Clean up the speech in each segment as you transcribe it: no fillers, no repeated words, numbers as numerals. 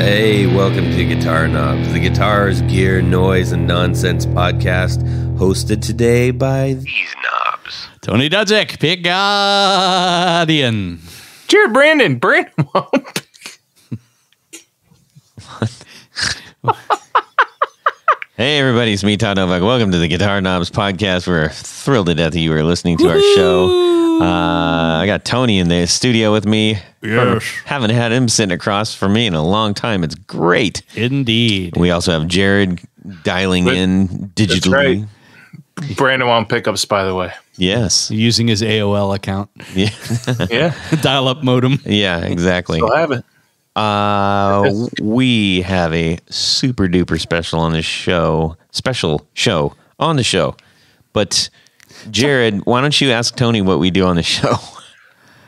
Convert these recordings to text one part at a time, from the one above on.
Hey, welcome to Guitar Knobs, the guitars, gear, noise, and nonsense podcast, hosted today by these knobs. Tony Dudzik, Pick Guardian. Jared Brandonwound. Hey everybody, it's me, Todd Novak. Welcome to the Guitar Knobs podcast. We're thrilled to death that you are listening to our show. I got Tony in the studio with me. Yes. Haven't had him sitting across from me in a long time. It's great. Indeed. We also have Jared dialing in digitally. That's right. Brandonwound Pickups, by the way. Yes. Using his AOL account. Yeah. Yeah. Dial-up modem. Yeah, exactly. Still have it. We have a super duper special on this show. Special show on the show. But Jared, why don't you ask Tony what we do on the show?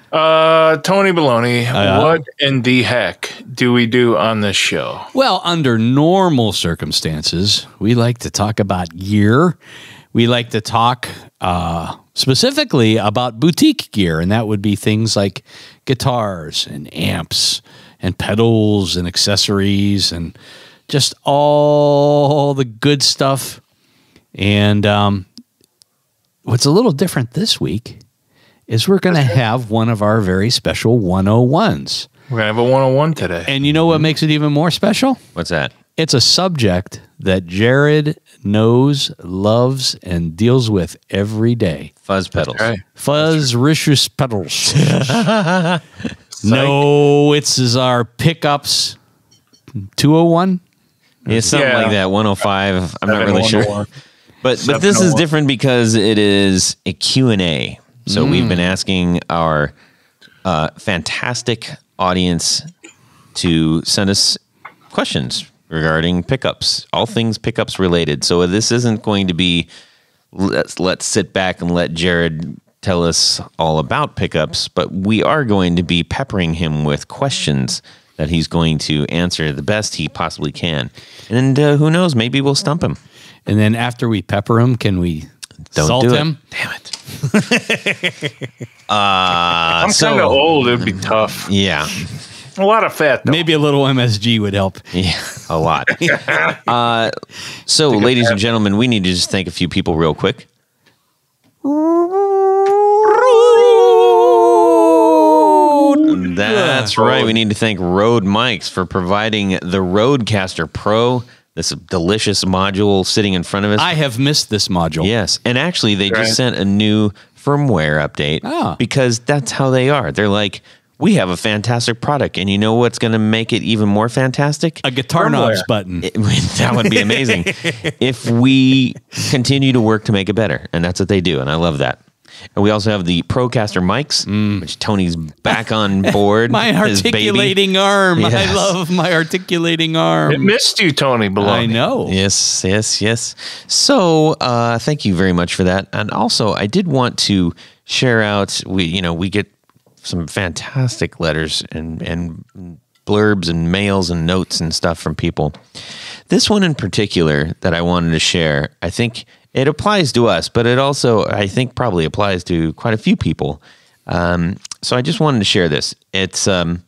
Tony Baloney, what in the heck do we do on this show? Well, under normal circumstances, we like to talk about gear. We like to talk specifically about boutique gear, and that would be things like guitars and amps and pedals and accessories and just all the good stuff. And what's a little different this week is we're going to have one of our very special 101s. We're going to have a 101 today. And you know what makes it even more special? What's that? It's a subject that Jared knows, loves, and deals with every day. Fuzz pedals. Right. Fuzz Richus pedals. No, it's our pickups 201. Yeah, something like that. 105. I'm not really sure. But this is 701. different because it is a Q&A. So we've been asking our fantastic audience to send us questions regarding pickups, all things pickups related. So this isn't going to be let's sit back and let Jared tell us all about pickups, but we are going to be peppering him with questions that he's going to answer the best he possibly can. And who knows, maybe we'll stump him. And then after we pepper him, can we salt him? Damn it. I'm kind of old. It'd be tough. Yeah. A lot of fat, though. Maybe a little MSG would help. Yeah, a lot. So, ladies and gentlemen, we need to just thank a few people real quick. That's right. We need to thank Rode Mics for providing the Rodecaster Pro, this delicious module sitting in front of us. I have missed this module. Yes. And actually, they just sent a new firmware update because that's how they are. They're like, we have a fantastic product, and you know what's going to make it even more fantastic? A Guitar Knobs button. That would be amazing if we continue to work to make it better, and that's what they do, and I love that. And we also have the Procaster mics, which Tony's back on board. My articulating arm. Yes. I love my articulating arm. It missed you, Tony Baloney. I know. Yes. So thank you very much for that. And also, I did want to share out, we get some fantastic letters and blurbs and mails and notes and stuff from people. This one in particular that I wanted to share, I think it applies to us, but it also, I think, probably applies to quite a few people. So I just wanted to share this. It's a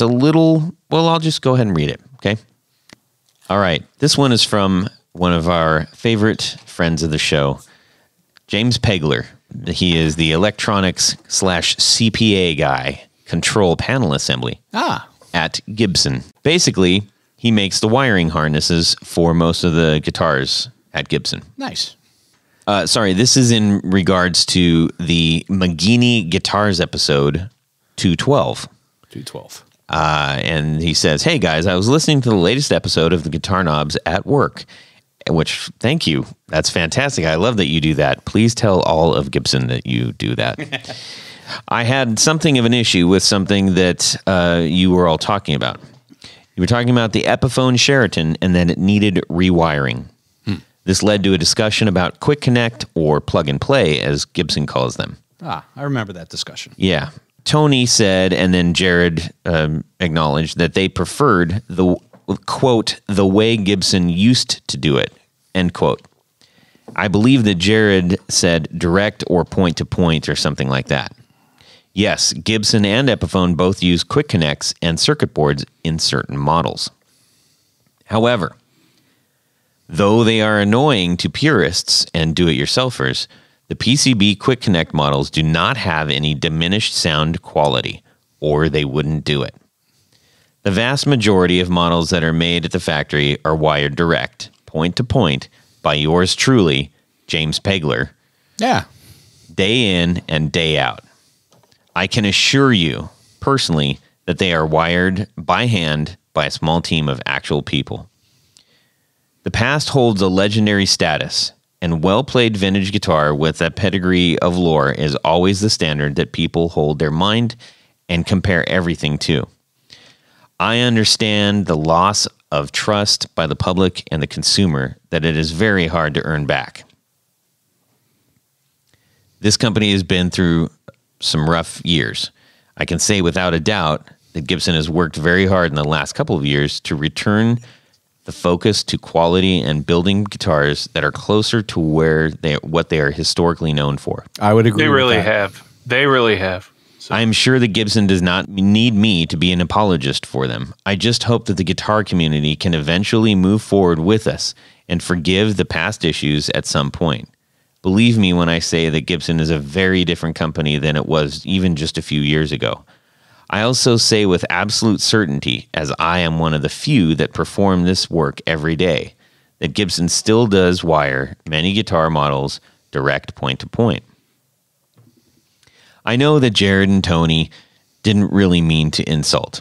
little, well, I'll just go ahead and read it, okay? All right. This one is from one of our favorite friends of the show, James Pegler. He is the electronics/CPA guy, control panel assembly at Gibson. Basically, he makes the wiring harnesses for most of the guitars at Gibson. Nice. Sorry, this is in regards to the Magini Guitars episode 212. 212. And he says, hey guys, I was listening to the latest episode of the Guitar Knobs at work, which, thank you. That's fantastic. I love that you do that. Please tell all of Gibson that you do that. I had something of an issue with something that you were all talking about. You were talking about the Epiphone Sheraton and that it needed rewiring. This led to a discussion about quick connect or plug and play, as Gibson calls them. I remember that discussion. Yeah. Tony said, and then Jared acknowledged that they preferred the, quote, the way Gibson used to do it, end quote. I believe that Jared said direct or point to point or something like that. Yes, Gibson and Epiphone both use quick connects and circuit boards in certain models. However, though they are annoying to purists and do-it-yourselfers, the PCB quick connect models do not have any diminished sound quality, or they wouldn't do it. The vast majority of models that are made at the factory are wired direct, point to point, by yours truly, James Pegler. Yeah. Day in and day out. I can assure you, personally, that they are wired by hand by a small team of actual people. The past holds a legendary status, and well-played vintage guitar with a pedigree of lore is always the standard that people hold their mind and compare everything to. I understand the loss of trust by the public and the consumer that it is very hard to earn back. This company has been through some rough years. I can say without a doubt that Gibson has worked very hard in the last couple of years to return the focus to quality and building guitars that are closer to what they are historically known for. I would agree. They with really that. have. They really have. So. I am sure that Gibson does not need me to be an apologist for them. I just hope that the guitar community can eventually move forward with us and forgive the past issues at some point. Believe me when I say that Gibson is a very different company than it was even just a few years ago. I also say with absolute certainty, as I am one of the few that perform this work every day, that Gibson still does wire many guitar models direct point to point. I know that Jared and Tony didn't really mean to insult.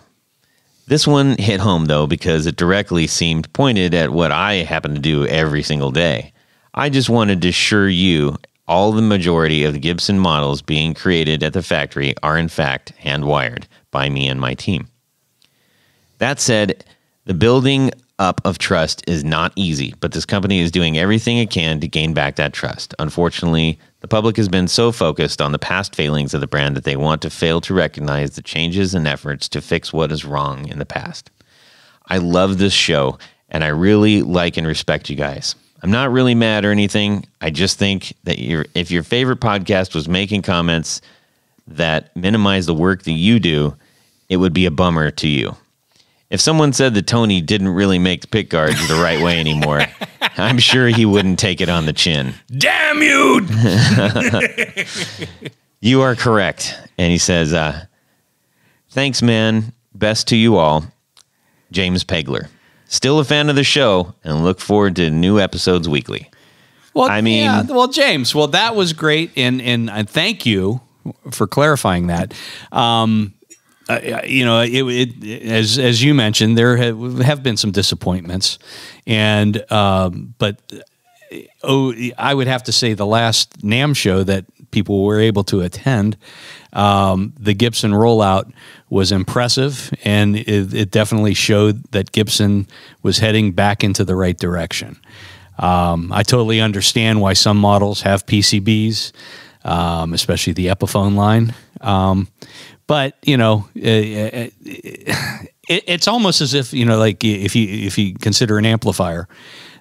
This one hit home, though, because it directly seemed pointed at what I happen to do every single day. I just wanted to assure you all the majority of the Gibson models being created at the factory are in fact hand-wired by me and my team. That said, the building up of trust is not easy, but this company is doing everything it can to gain back that trust. Unfortunately, the public has been so focused on the past failings of the brand that they want to fail to recognize the changes and efforts to fix what is wrong in the past. I love this show, and I really like and respect you guys. I'm not really mad or anything. I just think that if your favorite podcast was making comments that minimize the work that you do, it would be a bummer to you. If someone said that Tony didn't really make the pick guards the right way anymore, I'm sure he wouldn't take it on the chin. Damn you! You are correct. And he says, thanks, man. Best to you all. James Pegler. Still a fan of the show and look forward to new episodes weekly. Well, I mean, yeah, well, James, well, that was great. And thank you for clarifying that. You know, as you mentioned, there have been some disappointments, and but I would have to say the last NAMM show that people were able to attend, the Gibson rollout was impressive, and it definitely showed that Gibson was heading back into the right direction. I totally understand why some models have PCBs, especially the Epiphone line. But you know, it's almost as if, you know, like if you consider an amplifier,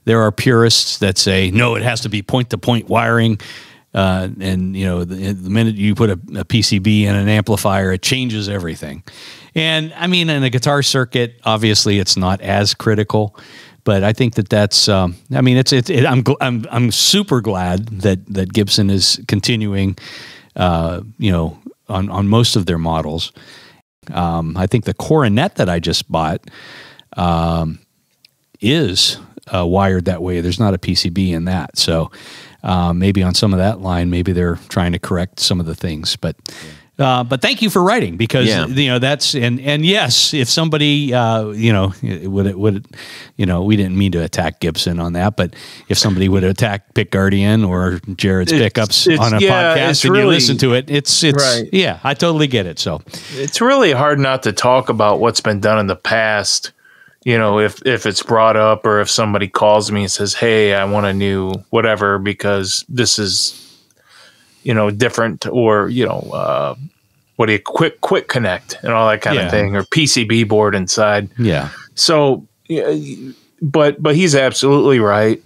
there are purists that say no, it has to be point-to-point wiring, and you know, the minute you put a PCB in an amplifier, it changes everything. And I mean, in a guitar circuit, obviously, it's not as critical. But I think that's. I mean, I'm super glad that Gibson is continuing. You know, on most of their models. I think the coronet that I just bought is wired that way. There's not a PCB in that. So maybe on some of that line, maybe they're trying to correct some of the things. But thank you for writing, because you know, that's and yes, if somebody you know, would you know, we didn't mean to attack Gibson on that, but if somebody would attack Pick Guardian or Jared's Pickups on a podcast and you listen to it, it's right. Yeah, I totally get it. So it's really hard not to talk about what's been done in the past. You know, if it's brought up, or if somebody calls me and says, "Hey, I want a new whatever because this is, you know, different," or you know, what do you quick connect and all that kind of thing, or PCB board inside. Yeah. So, but he's absolutely right.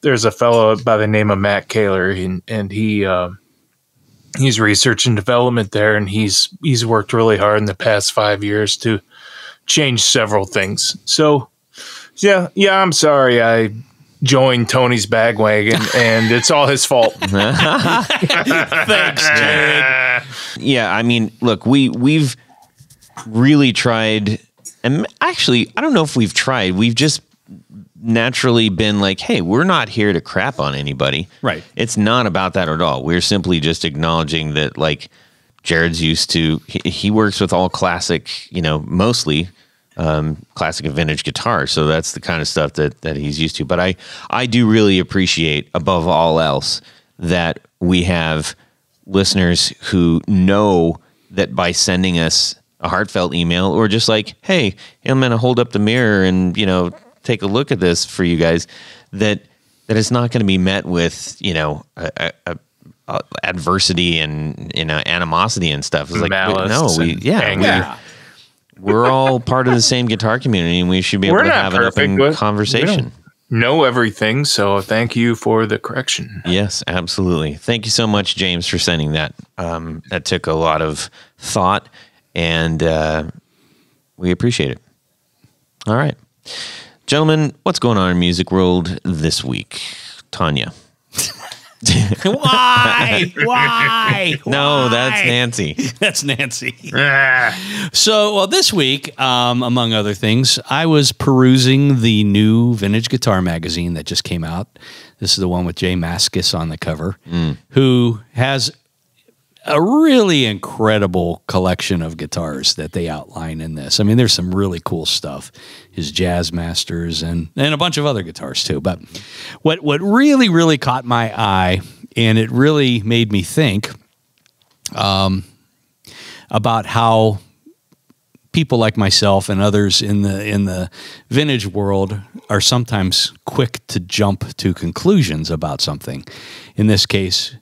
There's a fellow by the name of Matt Kaler, and he he's research and development there, and he's worked really hard in the past 5 years to change several things. So yeah, I'm sorry I joined Tony's bagwagon, and it's all his fault. Thanks, Jared. Yeah, I mean, look, we've really tried, and actually, I don't know if we've tried. We've just naturally been like, hey, we're not here to crap on anybody. Right. It's not about that at all. We're simply just acknowledging that, like, Jared's used to, he works with all classic, mostly classic and vintage guitars. So that's the kind of stuff that he's used to. But I do really appreciate, above all else, that we have listeners who know that by sending us a heartfelt email, or just like, hey, I'm going to hold up the mirror and, take a look at this for you guys, that it's not going to be met with, adversity and, animosity and stuff. It's like, Malice we're all part of the same guitar community, and we should be able to have an open conversation. Know everything, so thank you for the correction. Yes, absolutely. Thank you so much, James, for sending that. That took a lot of thought, and we appreciate it. All right. Gentlemen, what's going on in music world this week? Tanya. Why? No, that's Nancy. That's Nancy. So, well, this week, among other things, I was perusing the new Vintage Guitar magazine that just came out. This is the one with Jay Mascis on the cover, who has a really incredible collection of guitars that they outline in this. I mean, there's some really cool stuff. His Jazz Masters and a bunch of other guitars too. But what really, really caught my eye, and it really made me think about how people like myself and others in the vintage world are sometimes quick to jump to conclusions about something. In this case,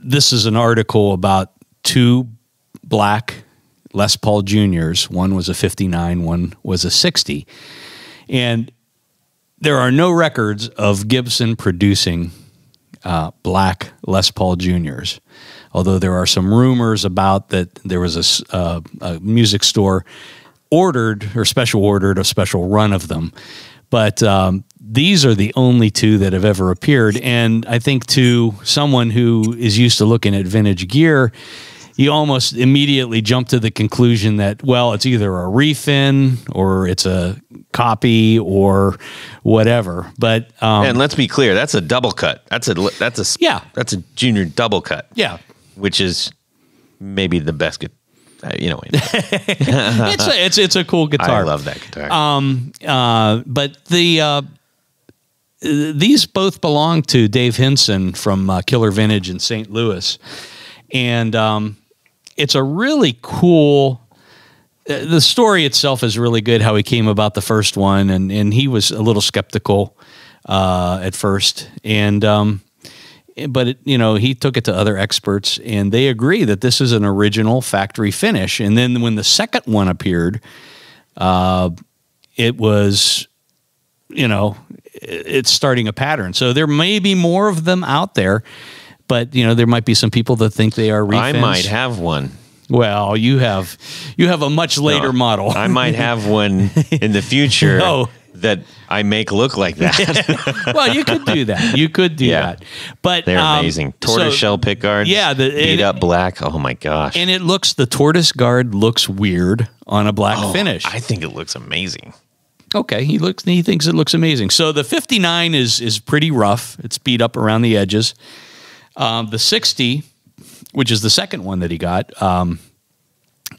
this is an article about two black Les Paul Juniors. One was a 59, one was a 60. And there are no records of Gibson producing black Les Paul Juniors, although there are some rumors about that there was a music store special ordered a special run of them. But these are the only two that have ever appeared. And I think to someone who is used to looking at vintage gear, you almost immediately jump to the conclusion that, well, it's either a refin or it's a copy or whatever. But and let's be clear, that's a double cut. That's a junior double cut. Yeah, which is maybe the best it's a cool guitar. I love that guitar. But these both belong to Dave Hinson from Killer Vintage in St. Louis, and it's a really cool. The story itself is really good. How he came about the first one, and he was a little skeptical at first, but he took it to other experts, and they agree that this is an original factory finish. And then when the second one appeared, it was, it's starting a pattern. So there may be more of them out there, but there might be some people that think they are refins. I might have one. Well, you have a much later model. I might have one in the future. That I make look like that. Well, you could do that. You could do that. But they're amazing. Tortoiseshell pickguards. Yeah, beat up black. Oh my gosh. And the tortoise guard looks weird on a black finish. I think it looks amazing. Okay, he thinks it looks amazing. So the 59 is pretty rough. It's beat up around the edges. The 60, which is the second one that he got,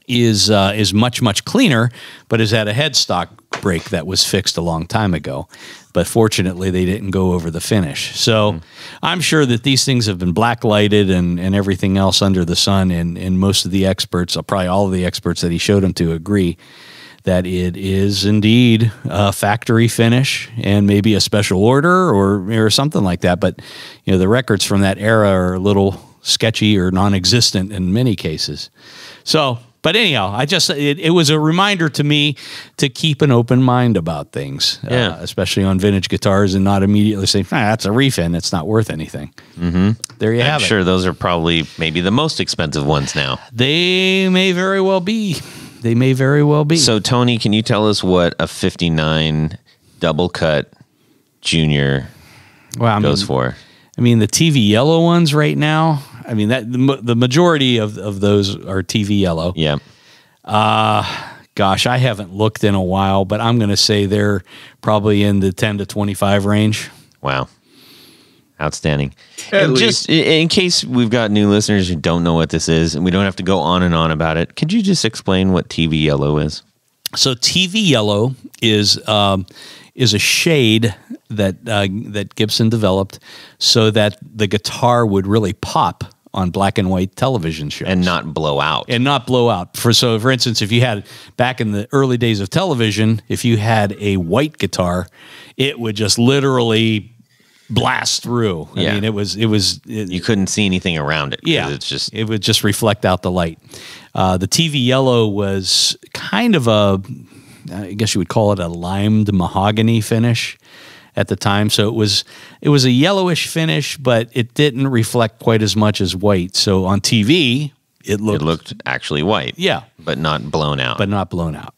is much, much cleaner, but has had a headstock break that was fixed a long time ago. But fortunately, they didn't go over the finish. So I'm sure that these things have been black lighted and everything else under the sun. And most of the experts, probably all of the experts that he showed them to, agree that it is indeed a factory finish and maybe a special order or something like that. But the records from that era are a little sketchy or non-existent in many cases. So But anyhow, it was a reminder to me to keep an open mind about things, especially on vintage guitars, and not immediately say, that's a refin. It's not worth anything. Mm-hmm. There you have it. I'm sure those are probably maybe the most expensive ones now. They may very well be. So, Tony, can you tell us what a 59 double cut Junior goes for? I mean, the TV yellow ones right now, I mean, that the majority of those are TV yellow. Yeah. Gosh, I haven't looked in a while, but I'm going to say they're probably in the 10 to 25 range. Wow. Outstanding. And just in case we've got new listeners who don't know what this is, and we don't have to go on and on about it, could you just explain what TV yellow is? So TV yellow is a shade that Gibson developed so that the guitar would really pop on black and white television shows and not blow out. For instance, if you had back in the early days of television, if you had a white guitar, it would just literally blast through. I mean, you couldn't see anything around it. Yeah, it would just reflect out the light. The TV yellow was kind of I guess you would call it a limed mahogany finish at the time. So it was a yellowish finish, but it didn't reflect quite as much as white. So on TV, it looked actually white. Yeah, but not blown out.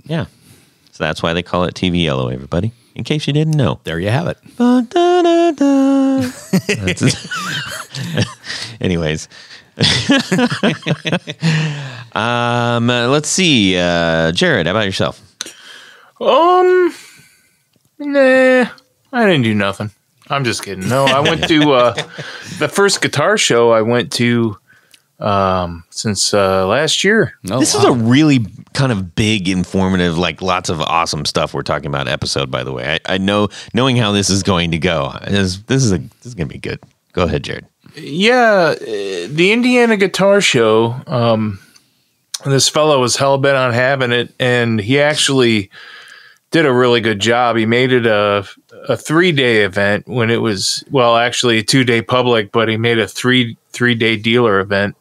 Yeah. So that's why they call it TV yellow, everybody. In case you didn't know. There you have it. Anyways. Let's see. Jared, how about yourself? Nah, I didn't do nothing. I'm just kidding. No, I went to the first guitar show I went to since last year. This is a really kind of big, informative, like lots of awesome stuff we're talking about episode, by the way. I know, knowing how this is going to go, this is going to be good. Go ahead, Jared. Yeah, the Indiana Guitar Show, this fellow was hell-bent on having it, and he actually did a really good job. He made it a 3-day event when it was, well, actually a 2-day public, but he made a three-day dealer event.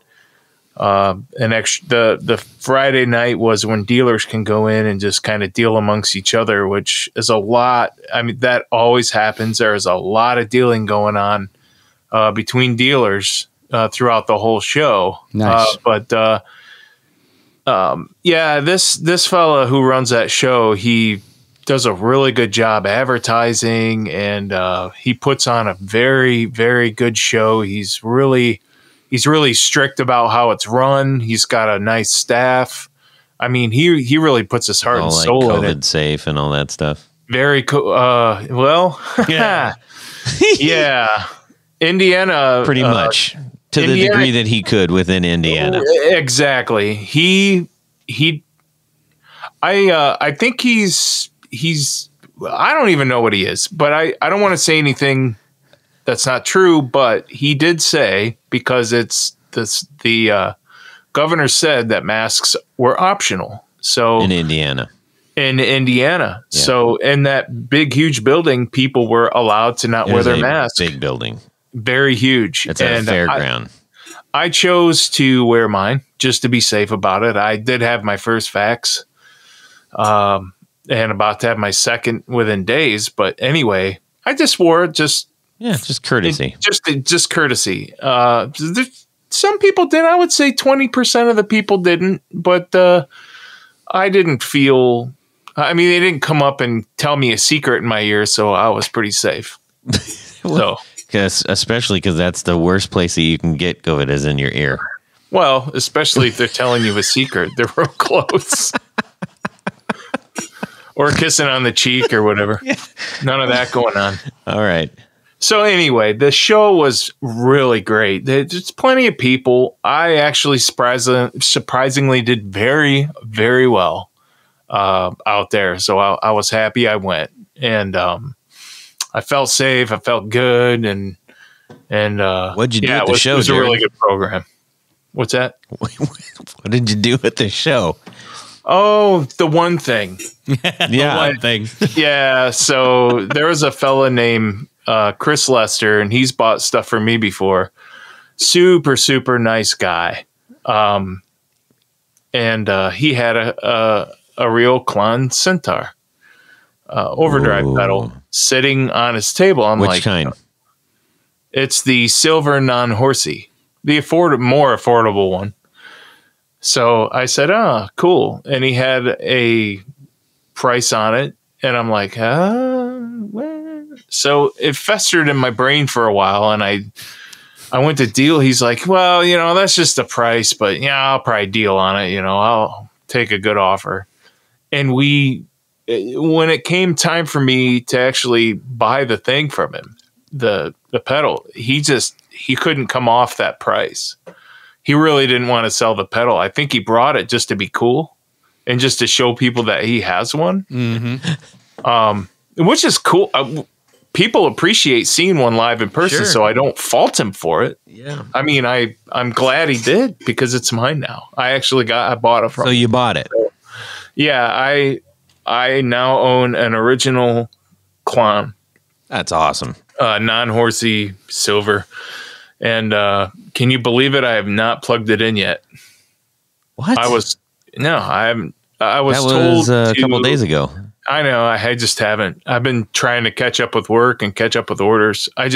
The Friday night was when dealers can go in and just kind of deal amongst each other, which is a lot. I mean, that always happens. There's a lot of dealing going on between dealers throughout the whole show. Nice. This fella who runs that show, he does a really good job advertising, and he puts on a very, very good show. He's really strict about how it's run. He's got a nice staff. I mean, he really puts his heart and soul in it. COVID safe and all that stuff. Very cool. Well, yeah. Yeah. Indiana. Pretty much. To the degree that he could within Indiana. Exactly. I think he's I don't even know what he is, but I don't want to say anything that's not true, but he did say, because the governor said that masks were optional. So in Indiana. Yeah. So in that big, huge building, people were allowed to not wear their masks. Big building. Very huge. It's a fairground. I chose to wear mine just to be safe about it. I did have my first vax, and about to have my second within days. But anyway, I just wore it just courtesy. Just courtesy. Some people did. I would say 20% of the people didn't, but I didn't feel. I mean, they didn't come up and tell me a secret in my ear, so I was pretty safe. Especially because that's the worst place that you can get COVID is in your ear. Well, especially if they're telling you a secret, they're real close. Or kissing on the cheek or whatever. Yeah. None of that going on. All right. So anyway, the show was really great. There's plenty of people. I actually surprisingly did very, very well out there. So I was happy I went. And I felt safe. I felt good. And what'd you do at the show, it was a really good program. What's that? What did you do at the show? Oh, the one thing. One thing. Yeah. So there was a fella named Chris Lester, and he's bought stuff for me before. Super, super nice guy. And and he had a real Klon Centaur overdrive pedal sitting on his table. I'm Which like, kind? It's the silver non-horsey, the more affordable one. So I said, "Oh, cool," and he had a price on it, and I'm like, well. So it festered in my brain for a while, and I went to deal. He's like, "Well, that's just the price, but yeah, I'll probably deal on it. I'll take a good offer." And when it came time for me to actually buy the thing from him, the pedal, he couldn't come off that price. He really didn't want to sell the pedal. I think he brought it just to be cool and just to show people that he has one, which is cool. People appreciate seeing one live in person, Sure. so I don't fault him for it. Yeah. I mean, I'm glad he did because it's mine now. I bought it from So you bought it. Yeah, I now own an original Klon, That's awesome. non-horsey silver. And can you believe it? I have not plugged it in yet. What? I was told a couple days ago. I know. I just haven't. I've been trying to catch up with work and catch up with orders. I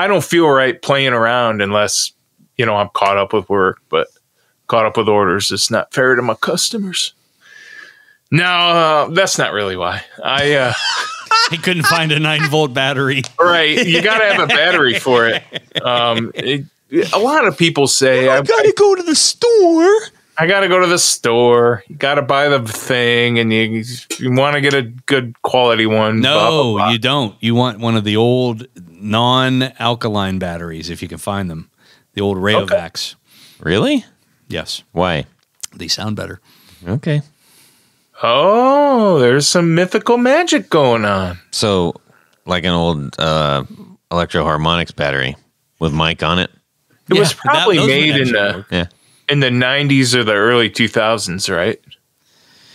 don't feel right playing around unless, I'm caught up with work, but caught up with orders. It's not fair to my customers. No, that's not really why. He couldn't find a 9-volt battery. Right. You got to have a battery for it. A lot of people say, I gotta go to the store. I got to go to the store. You got to buy the thing, and you want to get a good quality one. No, blah, blah, blah. you don't. You want one of the old non-alkaline batteries if you can find them. The old Rayovacs. Really? Yes. Why? They sound better. Okay. Oh, there's some mythical magic going on. So, like an old electro harmonics battery with mic on it. It was probably those would made actually work. Yeah. in the 90s or the early 2000s, right?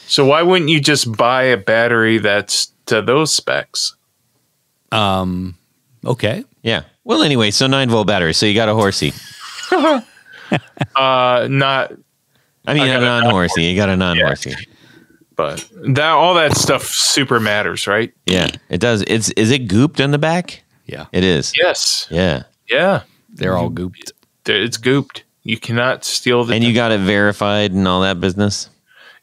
So why wouldn't you just buy a battery that's to those specs? Okay. Yeah. Well, anyway, so 9-volt battery. So you got a horsey. Not. I mean, I a got a non-horsey. You got a non-horsey. But all that stuff super matters, right? Yeah, it does. Is it gooped on the back? Yeah. It is. Yes. Yeah. Yeah. They're all gooped. It's gooped. You cannot steal the. And you got it verified and all that business?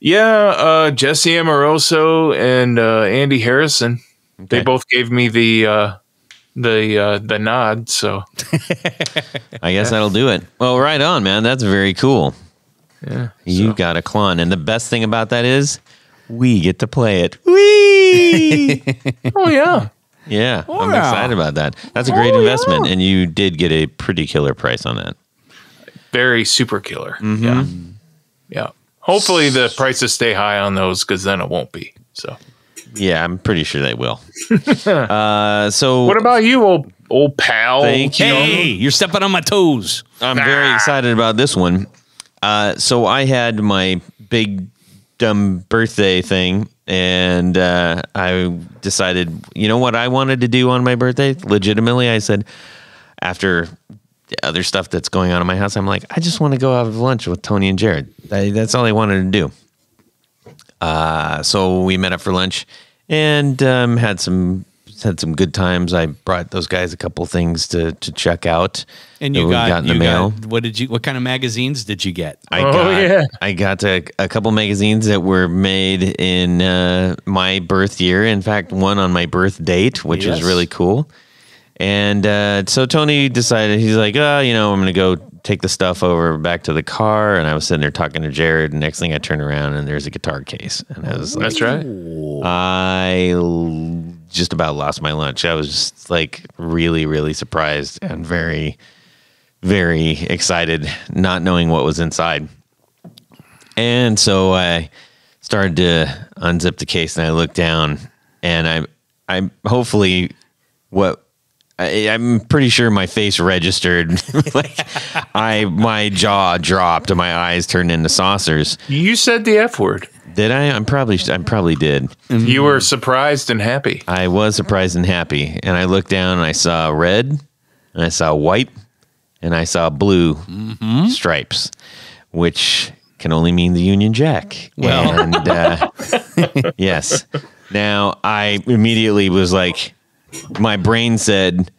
Yeah. Jesse Amoroso and Andy Harrison. Okay. They both gave me the nod. So I guess that'll do it. Well, right on, man. That's very cool. yeah. You got a Klon. And the best thing about that is we get to play it. Whee! Oh yeah. Yeah, I'm Wow. excited about that. That's a great investment. And you did get a pretty killer price on that. Very super killer. Mm-hmm. Yeah. Yeah. Hopefully the prices stay high on those because then it won't be. So Yeah, I'm pretty sure they will. So what about you, old pal? Thank you. Hey, you're stepping on my toes. I'm very excited about this one. So I had my big dumb birthday thing, and I decided, you know what I wanted to do on my birthday? Legitimately, I said, after the other stuff that's going on in my house, I'm like, I just want to go have lunch with Tony and Jared. That's all I wanted to do. So we met up for lunch and had some good times. I brought those guys a couple things to check out. And that you we got in the mail. what kind of magazines did you get? I got a couple magazines that were made in my birth year. In fact, one on my birth date, which is really cool. And so Tony decided, he's like, I'm going to go take the stuff over back to the car. And I was sitting there talking to Jared. And next thing I turn around and there's a guitar case. And I was like, That's right. I just about lost my lunch. I was just like really, really surprised and very, very excited, not knowing what was inside. And so I started to unzip the case and I looked down and I'm hopefully I'm pretty sure my face registered. Like my jaw dropped and my eyes turned into saucers. You said the F word. Did I? I probably did. You were surprised and happy. I was surprised and happy. And I looked down and I saw red and I saw white and I saw blue stripes, which can only mean the Union Jack. Well. And yes. Now, I immediately was like, my brain said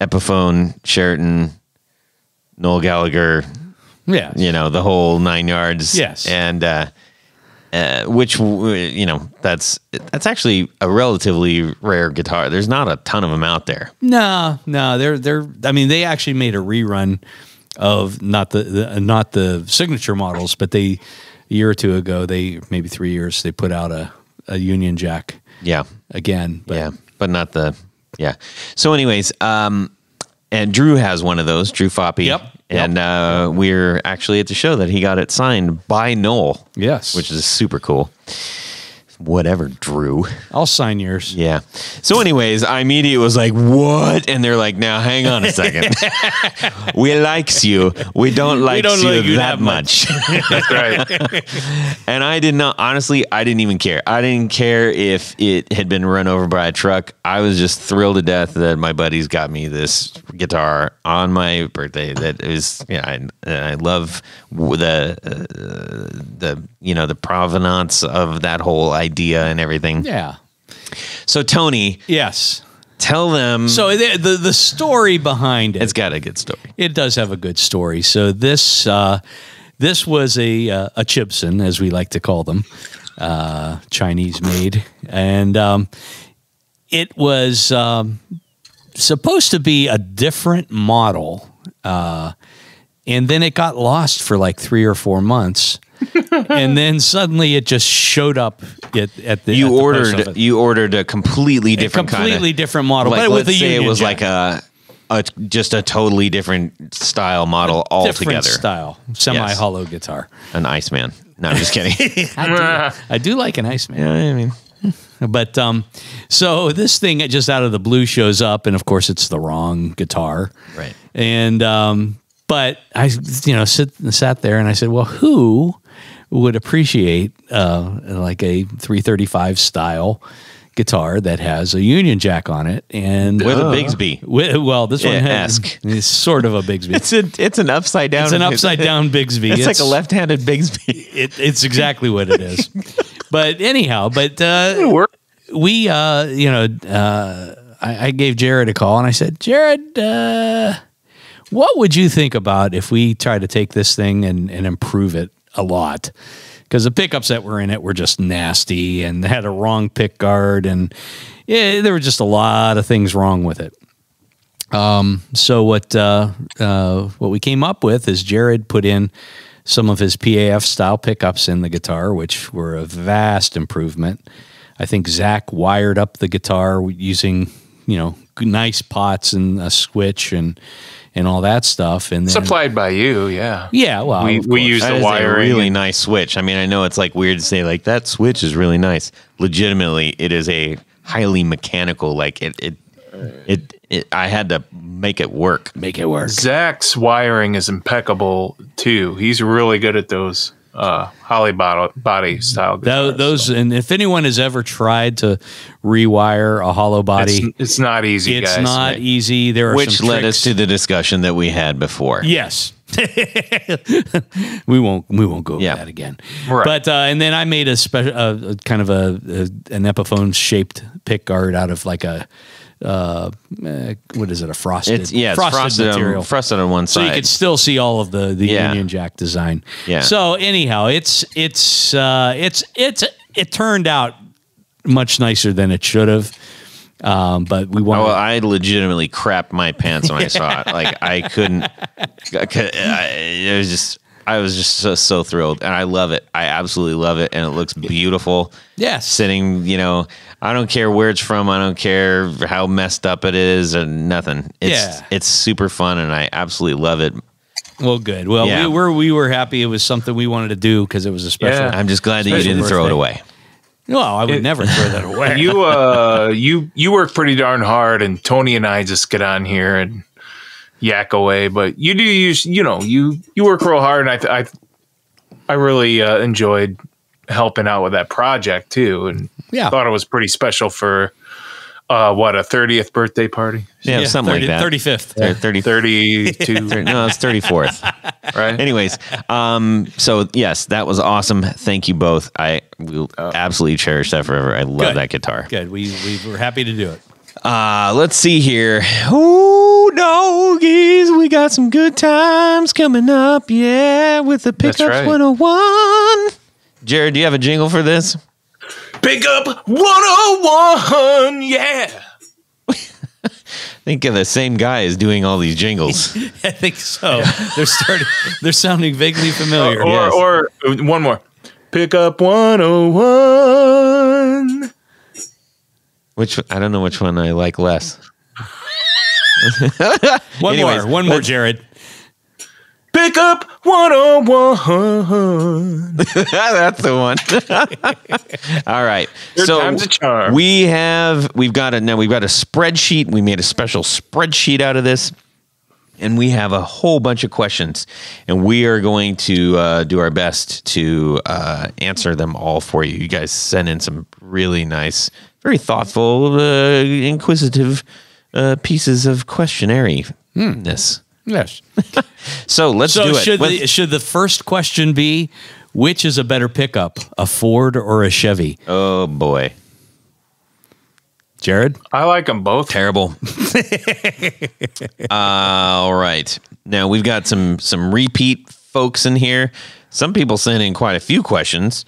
Epiphone, Sheraton, Noel Gallagher, the whole 9 yards. Yes. And which, that's actually a relatively rare guitar. There's not a ton of them out there. No, they actually made a rerun of not the signature models, but a year or two ago, maybe 3 years, they put out a Union Jack. Yeah. Again. But not the, So anyways, and Drew has one of those, Drew Foppy. Yep. And we're actually at the show that he got it signed by Noel. Yes. Which is super cool. Whatever, Drew. I'll sign yours. Yeah. So anyways, I immediately was like, what? And they're like, now hang on a second. We likes you. We don't like you that much. That's right. And I did not, honestly, I didn't even care. I didn't care if it had been run over by a truck. I was just thrilled to death that my buddies got me this guitar on my birthday. That is, I love the provenance of that whole idea and everything. Yeah. So Tony, yes, tell them. So the story behind it. It's got a good story. It does have a good story. So this was a Chibson, as we like to call them, Chinese made, and it was supposed to be a different model, and then it got lost for like 3 or 4 months. And then suddenly it just showed up at the. You ordered a completely different different model, like, but with let's a say Union it was Jack. like just a totally different style model altogether. Different style, semi-hollow guitar. An Iceman. No, I'm just kidding. I do like an Iceman. Yeah, I mean. But so this thing just out of the blue shows up, and of course it's the wrong guitar. Right. And but I sat there and I said, well, who would appreciate like a 335 style guitar that has a Union Jack on it and with a Bigsby? This one is sort of a Bigsby. It's an upside down. It's an upside down Bigsby. It's like a left-handed Bigsby. It's exactly what it is. But anyhow, I gave Jared a call and I said, Jared, what would you think about if we try to take this thing and improve it a lot? Because the pickups that were in it were just nasty and had a wrong pick guard, and there were just a lot of things wrong with it. So what we came up with is Jared put in some of his PAF style pickups in the guitar, which were a vast improvement. I think Zach wired up the guitar using nice pots and a switch and all that stuff, and then, supplied by you, yeah. Yeah, well, we use the wiring. A really nice switch. I mean, I know it's like weird to say like that switch is really nice. Legitimately, it is a highly mechanical. Like it I had to make it work. Zach's wiring is impeccable too. He's really good at those holly body style guitars. Those, and if anyone has ever tried to rewire a hollow body, it's not easy. It's guys, not right? easy. There are which some led tricks. us to the discussion that we had before. Yes. we won't go over that again. Right. But and then I made a special kind of an Epiphone shaped pick guard out of like a what is it? A frosted? It's frosted material, frosted on one side, so you could still see all of the Union Jack design. Yeah. So anyhow, it turned out much nicer than it should have. But we want. I legitimately crapped my pants when I saw it. Like I couldn't. I was just so thrilled, and I love it. I absolutely love it, and it looks beautiful. Yes. Sitting, I don't care where it's from. I don't care how messed up it is, and nothing. It's super fun, and I absolutely love it. Well, good. Well, we were happy. It was something we wanted to do because it was a special. Yeah. I'm just glad that you didn't throw it away. No, I would never throw that away. You work pretty darn hard, and Tony and I just get on here and yak away. But you do use, you work real hard, and I really enjoyed helping out with that project too, and thought it was pretty special for what, a 30th birthday party? Yeah, something 30, like that. 35th. 32. No, it's 34th. Right. Anyways, so yes, that was awesome. Thank you both. I will absolutely cherish that forever. I love that guitar. Good. We were happy to do it. Let's see here. Ooh, doggies, we got some good times coming up. Yeah, with the Pickups right. 101. Jared, do you have a jingle for this? Pickup 101. Yeah. Think of the same guy is doing all these jingles. I think so. They're sounding vaguely familiar. Or one more. Pickup 101. I don't know which one I like less. One more, Jared. Pickup 101. That's the one. All right. Third So time's a charm. we've got a spreadsheet. We made a special spreadsheet out of this, and we have a whole bunch of questions, and we are going to do our best to answer them all for you. You guys sent in some really nice, very thoughtful, inquisitive pieces of questionnaire-ness. Yes. So let's do it. Should the first question be, which is a better pickup, a Ford or a Chevy? Oh boy, Jared? I like them both. terrible. All right, now we've got some repeat folks in here. Some people sent in quite a few questions,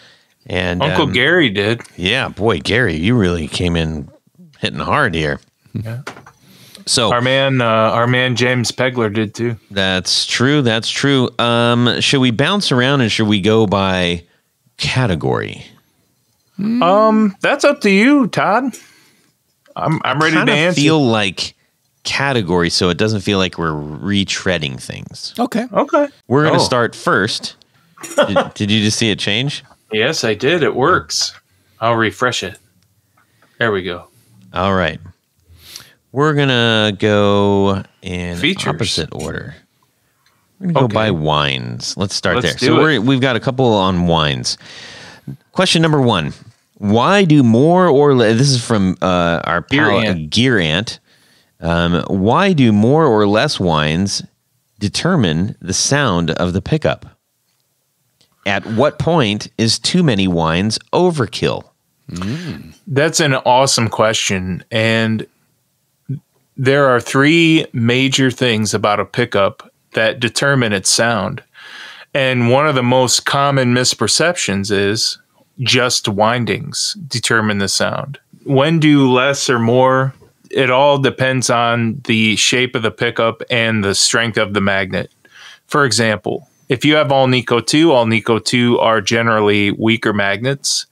and Uncle Gary did. yeah, boy, Gary, you really came in hitting hard here. Yeah. So Our man James Pegler did too. that's true. That's true. Should we bounce around and should we go by category? That's up to you, Todd. I'm ready to Kind of answer. feel like category, so it doesn't feel like we're retreading things. Okay. Okay. We're going to Oh. start first. Did you just see it change? Yes, I did. It works. I'll refresh it. There we go. All right. We're going to go in Features. opposite order. We're going to go Okay. by wines. Let's start Let's there. do So it. we've got a couple on wines. Question number 1. Why do more or less, this is from our pal Gear Ant. Why do more or less wines determine the sound of the pickup? At what point is too many wines overkill? That's an awesome question. And there are 3 major things about a pickup that determine its sound. And one of the most common misperceptions is just windings determine the sound. When do less or more? It all depends on the shape of the pickup and the strength of the magnet. For example, if you have all Nico 2 are generally weaker magnets.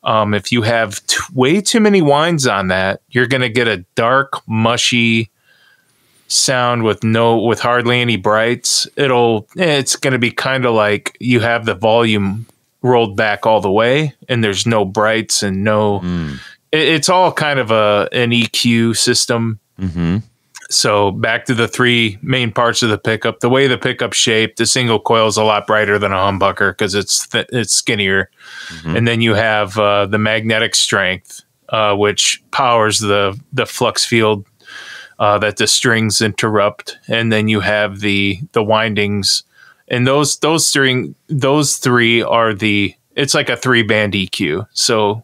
If you have way too many winds on that, you're going to get a dark, mushy sound with hardly any brights. It's going to be kind of like you have the volume rolled back all the way and there's no brights and no, it's all kind of an EQ system. Mm-hmm. So back to the 3 main parts of the pickup. The way the pickup's shaped, the single coil is a lot brighter than a humbucker because it's skinnier. Mm-hmm. And then you have the magnetic strength, which powers the flux field that the strings interrupt. And then you have the windings. And those 3 are it's like a 3-band EQ. So,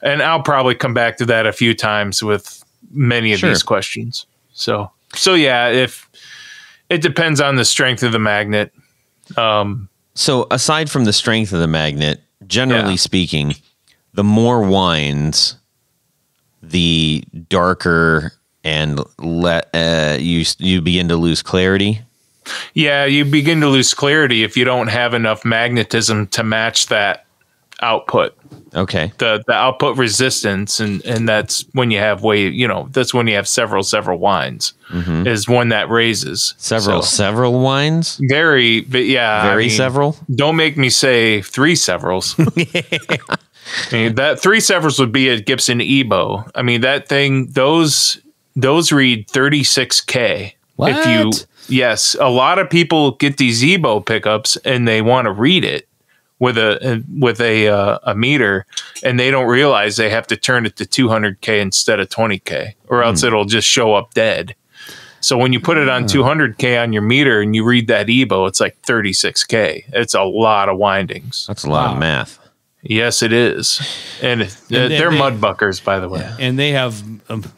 and I'll probably come back to that a few times with many of these questions. So yeah, if it depends on the strength of the magnet. So aside from the strength of the magnet, generally speaking, the more winds, the darker and you begin to lose clarity. Yeah, you begin to lose clarity if you don't have enough magnetism to match that output. Okay. The output resistance, and that's when you have that's when you have several winds, is when that raises. Several winds? Very Several? Don't make me say 3 severals. I mean, that 3 severals would be a Gibson Ebo. I mean, that thing, those read 36K. What? Yes, a lot of people get these Ebo pickups and they want to read it with a meter, and they don't realize they have to turn it to 200K instead of 20K, or else it'll just show up dead. So when you put it on 200K on your meter and you read that EBO, it's like 36K. It's a lot of windings. That's a lot of math. Yes, it is. And they're mudbuckers, by the way. Yeah. And they have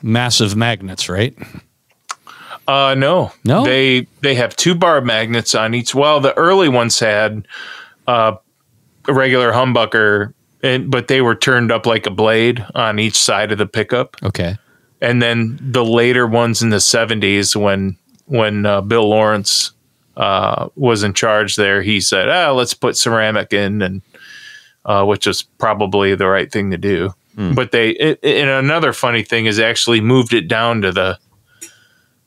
massive magnets, right? No. They have 2 bar magnets on each. Well, the early ones had a regular humbucker, but they were turned up like a blade on each side of the pickup. Okay. And then the later ones in the 70s, when Bill Lawrence was in charge there, he said, let's put ceramic in, and which is probably the right thing to do. But and another funny thing is actually moved it down to the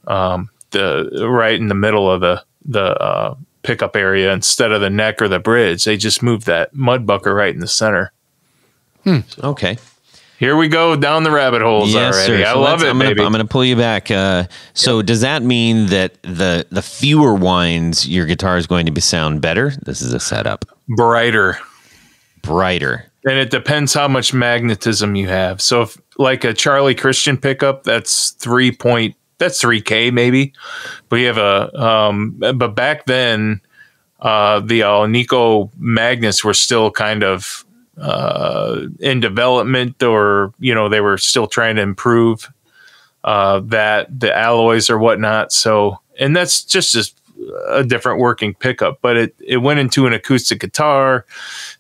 right in the middle of the pickup area instead of the neck or the bridge. They just moved that mudbucker right in the center. Okay. Here we go down the rabbit holes already. Sir. I love it, baby. I'm going to pull you back. So does that mean that the fewer winds, your guitar is going to sound better? This is a setup. Brighter. And it depends how much magnetism you have. So if like a Charlie Christian pickup, that's 3K maybe. But you have but back then, the Alnico magnets were still kind of in development, or they were still trying to improve that the alloys or whatnot. So, and that's just a different working pickup, but it went into an acoustic guitar.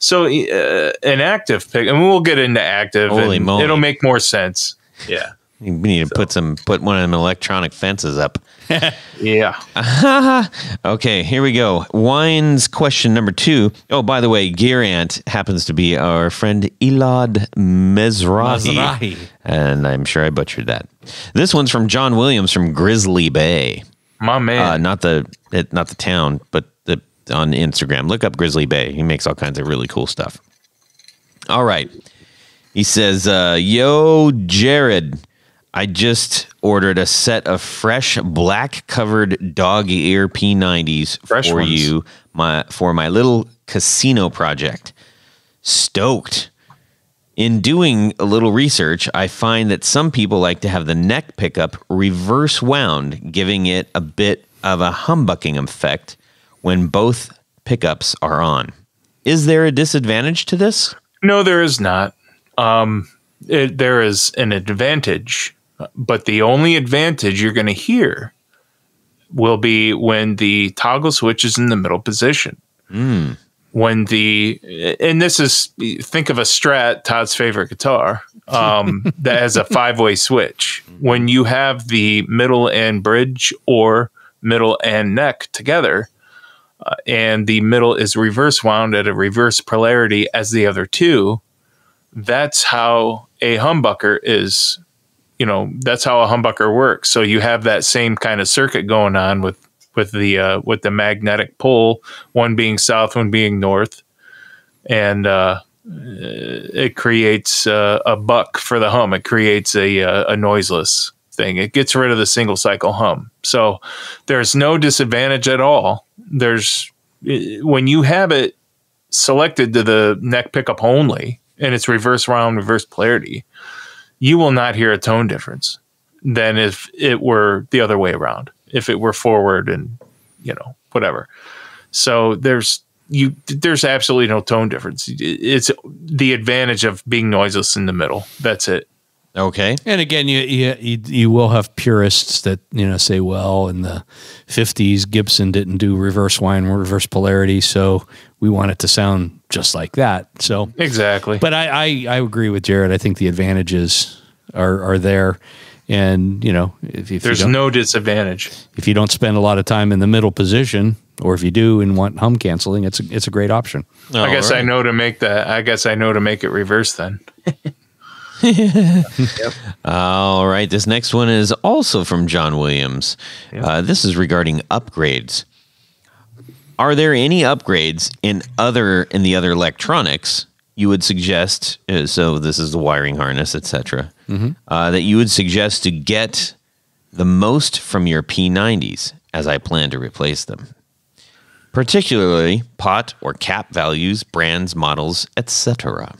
So an active pick, and we'll get into active. Holy moly. It'll make more sense. Yeah. We need to put one of them electronic fences up. Yeah. Okay, here we go. Wines question number 2. Oh, by the way, Gear Ant happens to be our friend Elad Mezrahi. And I'm sure I butchered that. This one's from John Williams from Grizzly Bay. My man. Not the town, but on Instagram. Look up Grizzly Bay. He makes all kinds of really cool stuff. All right. He says, yo, Jared, I just ordered a set of fresh black-covered dog ear P90s fresh for ones. you for my little casino project. Stoked. In doing a little research, I find that some people like to have the neck pickup reverse wound, giving it a bit of a humbucking effect when both pickups are on. Is there a disadvantage to this? No, there is not. There is an advantage, but the only advantage you're going to hear will be when the toggle switch is in the middle position. When and this is, think of a Strat, Todd's favorite guitar, that has a 5-way switch. When you have the middle and bridge or middle and neck together, and the middle is reverse wound at a reverse polarity as the other two, that's how a humbucker is, that's how a humbucker works. So you have that same kind of circuit going on with the magnetic pole, one being south, one being north, and it creates a buck for the hum. It creates a noiseless thing. It gets rid of the single cycle hum. So there's no disadvantage at all. When you have it selected to the neck pickup only, and it's reverse round, reverse polarity, you will not hear a tone difference than if it were the other way around. If it were forward and, whatever. So there's absolutely no tone difference. It's the advantage of being noiseless in the middle. That's it. Okay. And again, you will have purists that, say, well, in the 50s, Gibson didn't do reverse wind, reverse polarity, so we want it to sound just like that. So exactly. But I agree with Jared. I think the advantages are there. And, if there's no disadvantage. If you don't spend a lot of time in the middle position, or if you do and want hum canceling, it's a great option. I guess I know to make that. I guess I know to make it reverse then. Yep. All right. This next one is also from John Williams. Yep. This is regarding upgrades. Are there any upgrades in the other electronics you would suggest? So this is the wiring harness, etc. That you would suggest to get the most from your P90s, as I plan to replace them. particularly pot or cap values, brands, models, etc.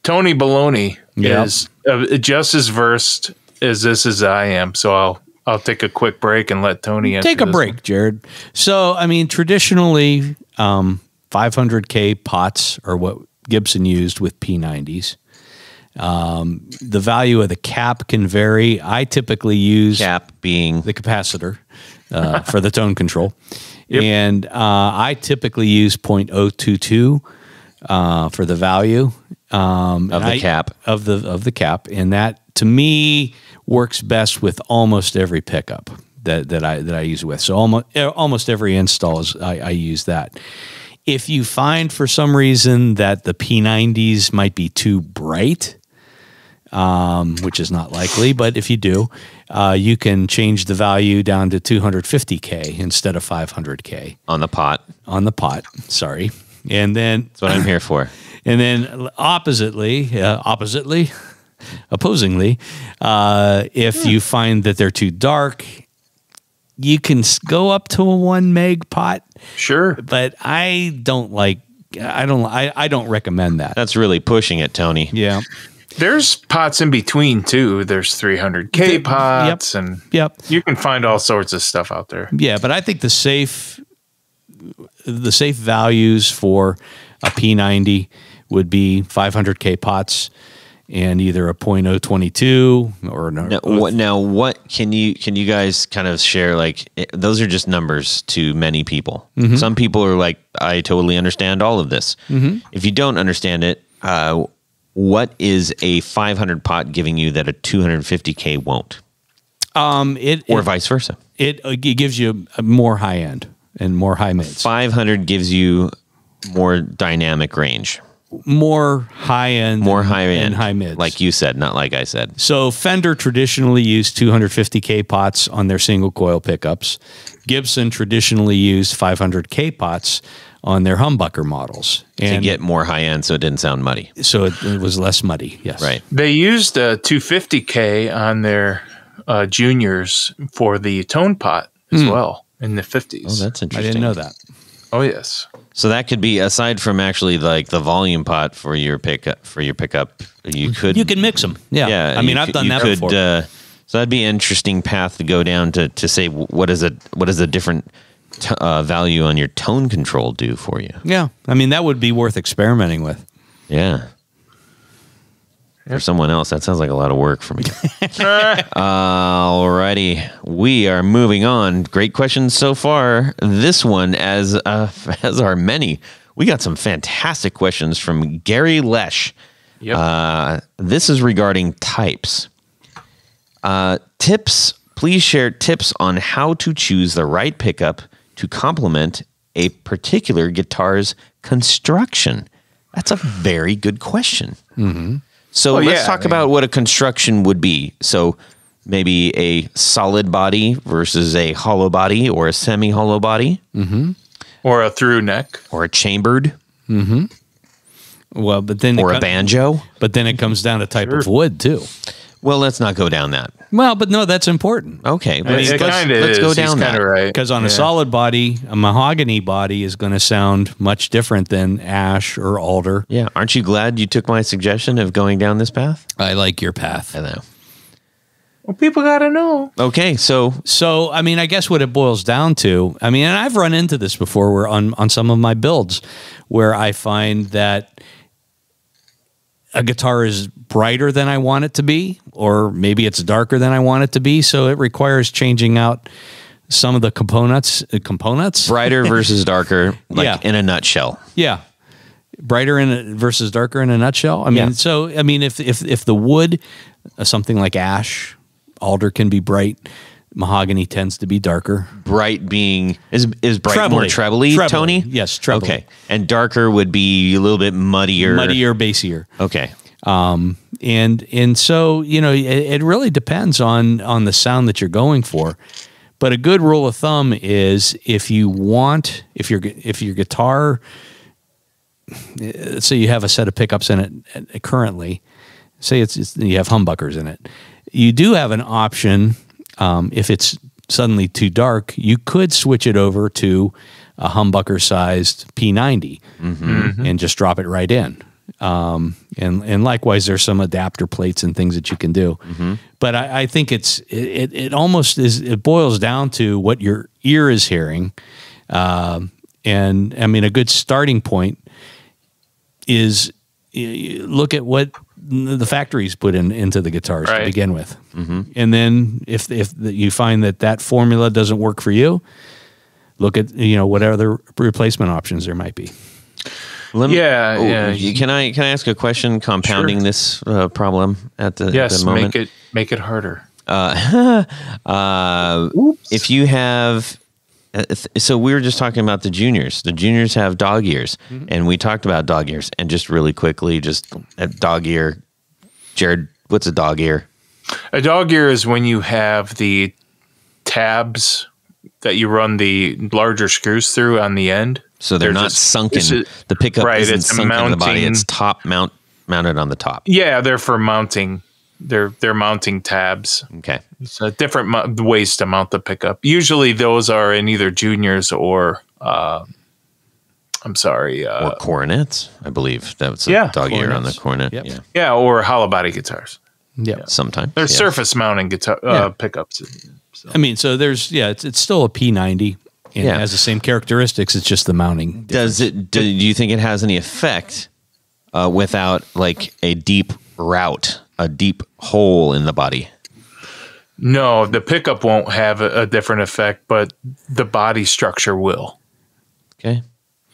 Tony Baloney Yep. is just as versed as I am, so I'll take a quick break and let Tony answer Take a this break, one. Jared. So, I mean, traditionally, 500K pots are what Gibson used with P90s. The value of the cap can vary. I typically use Cap being the capacitor for the tone control. Yep. And I typically use 0.022 for the value of the cap. of the cap, and that to me works best with almost every pickup that I use with. So almost every install I use that. If you find for some reason that the P90s might be too bright, which is not likely, but if you do, you can change the value down to 250K instead of 500K on the pot. on the pot. Sorry. And then That's what I'm here for. and then opposingly, if you find that they're too dark, you can go up to a 1 meg pot, Sure. but I don't recommend that. That's really pushing it, Tony. Yeah. There's pots in between too. There's 300K pots, and Yep. you can find all sorts of stuff out there. Yeah, but I think the safe values for a P90 would be 500K pots and either a 0.022 or What can you guys kind of share? Like, those are just numbers to many people. Some people are like, I totally understand all of this. If you don't understand it, what is a 500 pot giving you that a 250K won't? Or vice versa. It gives you a more high end and more high mids. 500 gives you more dynamic range, More high end, and high mids, like you said, not like I said. So Fender traditionally used 250K pots on their single coil pickups. Gibson traditionally used 500K pots on their humbucker models, To get more high end, so it didn't sound muddy. so it was less muddy. Yes, Right. They used a 250K on their juniors for the tone pot as well in the 50s. Oh, that's I interesting. didn't know that. Oh, yes. So that could be, aside from actually like the volume pot for your pickup, you You can mix them. Yeah, I mean, I've done that before. So that'd be an interesting path to go down to say what is a different value on your tone control do for you? Yeah, I mean, that would be worth experimenting with. Yeah. For someone else, that sounds like a lot of work for me. Alrighty, we are moving on. Great questions so far. This one, as are many, we got some fantastic questions from Gary Lesh. Yep. This is regarding types. Tips. Please share tips on how to choose the right pickup to complement a particular guitar's construction. That's a very good question. So let's talk about what a construction would be. So maybe a solid body versus a hollow body or a semi-hollow body. Or a through neck. Or a chambered. Well, but then Or a banjo. But then it comes down to type of wood too. Well, let's not go down that. Well, but no, that's important. Okay, It kind of let's is. go He's down kind that. of right. Because on a solid body, a mahogany body is going to sound much different than ash or alder. Yeah, aren't you glad you took my suggestion of going down this path? I like your path. I know. Well, people got to know. Okay, so So, I mean, I guess what it boils down to, I mean, and I've run into this before where on some of my builds where I find that a guitar is brighter than I want it to be, or maybe it's darker than I want it to be. So it requires changing out some of the components. brighter versus darker, like Yeah. in a nutshell. Yeah. Brighter versus darker in a nutshell. I mean, Yeah. so, I mean, if the wood, something like ash, alder can be bright. Mahogany tends to be darker. Bright being is bright more trebly, Tony? Yes, trebly. Okay, and darker would be a little bit muddier. Bassier. Okay. And so, you know, it really depends on the sound that you're going for. But a good rule of thumb is if your guitar, let's say you have a set of pickups in it currently, say you have humbuckers in it, you do have an option. If it's suddenly too dark, you could switch it over to a humbucker sized P90 and just drop it right in. And likewise, there's some adapter plates and things that you can do. But I think it almost is, it boils down to what your ear is hearing. And I mean, a good starting point is look at what the factories put into the guitars to begin with. And then if you find that formula doesn't work for you, look at, what other replacement options there might be. Can I ask a question compounding this problem at the moment? Make it harder. If you have, so we were just talking about the juniors. The juniors have dog ears, and we talked about dog ears. And just really quickly, just at dog ear, Jared, what's a dog ear? A dog ear is when you have the tabs that you run the larger screws through on the end. So they're not sunken. The pickup isn't sunk in the body. It's mounted on the top. Yeah, they're for mounting. They're mounting tabs. Okay. So different ways to mount the pickup. Usually those are in either juniors or or cornets, I believe. That's a dog ear on the cornet. Yep. Yeah, or hollow body guitars. Yeah. Sometimes. They're surface mounting guitar pickups. So. I mean, so there's it's still a P90. And it has the same characteristics. It's just the mounting. Do you think it has any effect without like a deep route, a deep hole in the body? No, the pickup won't have a different effect, but the body structure will. Okay. You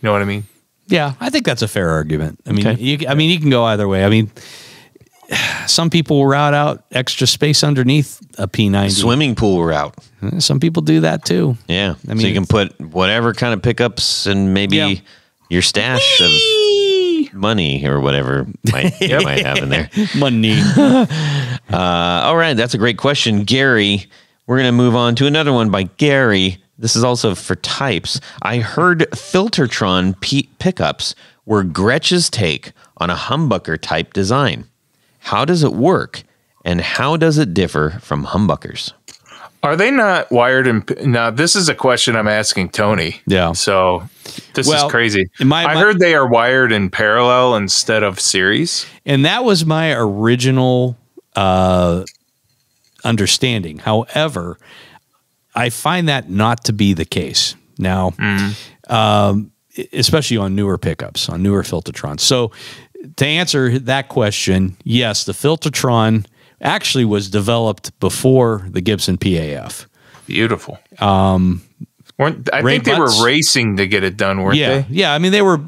know what I mean? Yeah, I think that's a fair argument. I mean, you can go either way. I mean, some people route out extra space underneath a P90. Swimming pool route. Some people do that too. Yeah. I mean, so you can put whatever kind of pickups and maybe your stash of money or whatever you might have in there. Money. All right. That's a great question, Gary. We're going to move on to another one by Gary. This is also for types. I heard Filtertron pickups were Gretsch's take on a humbucker type design. How does it work, and how does it differ from humbuckers? Are they not wired in? Now, this is a question I'm asking Tony. Yeah. So this is crazy. I heard they are wired in parallel instead of series. And that was my original understanding. However, I find that not to be the case now, especially on newer pickups, on newer Filtertrons. So to answer that question, yes, the Filtertron actually was developed before the Gibson PAF. Beautiful. I think they were racing to get it done, weren't they? Yeah. I mean, they were,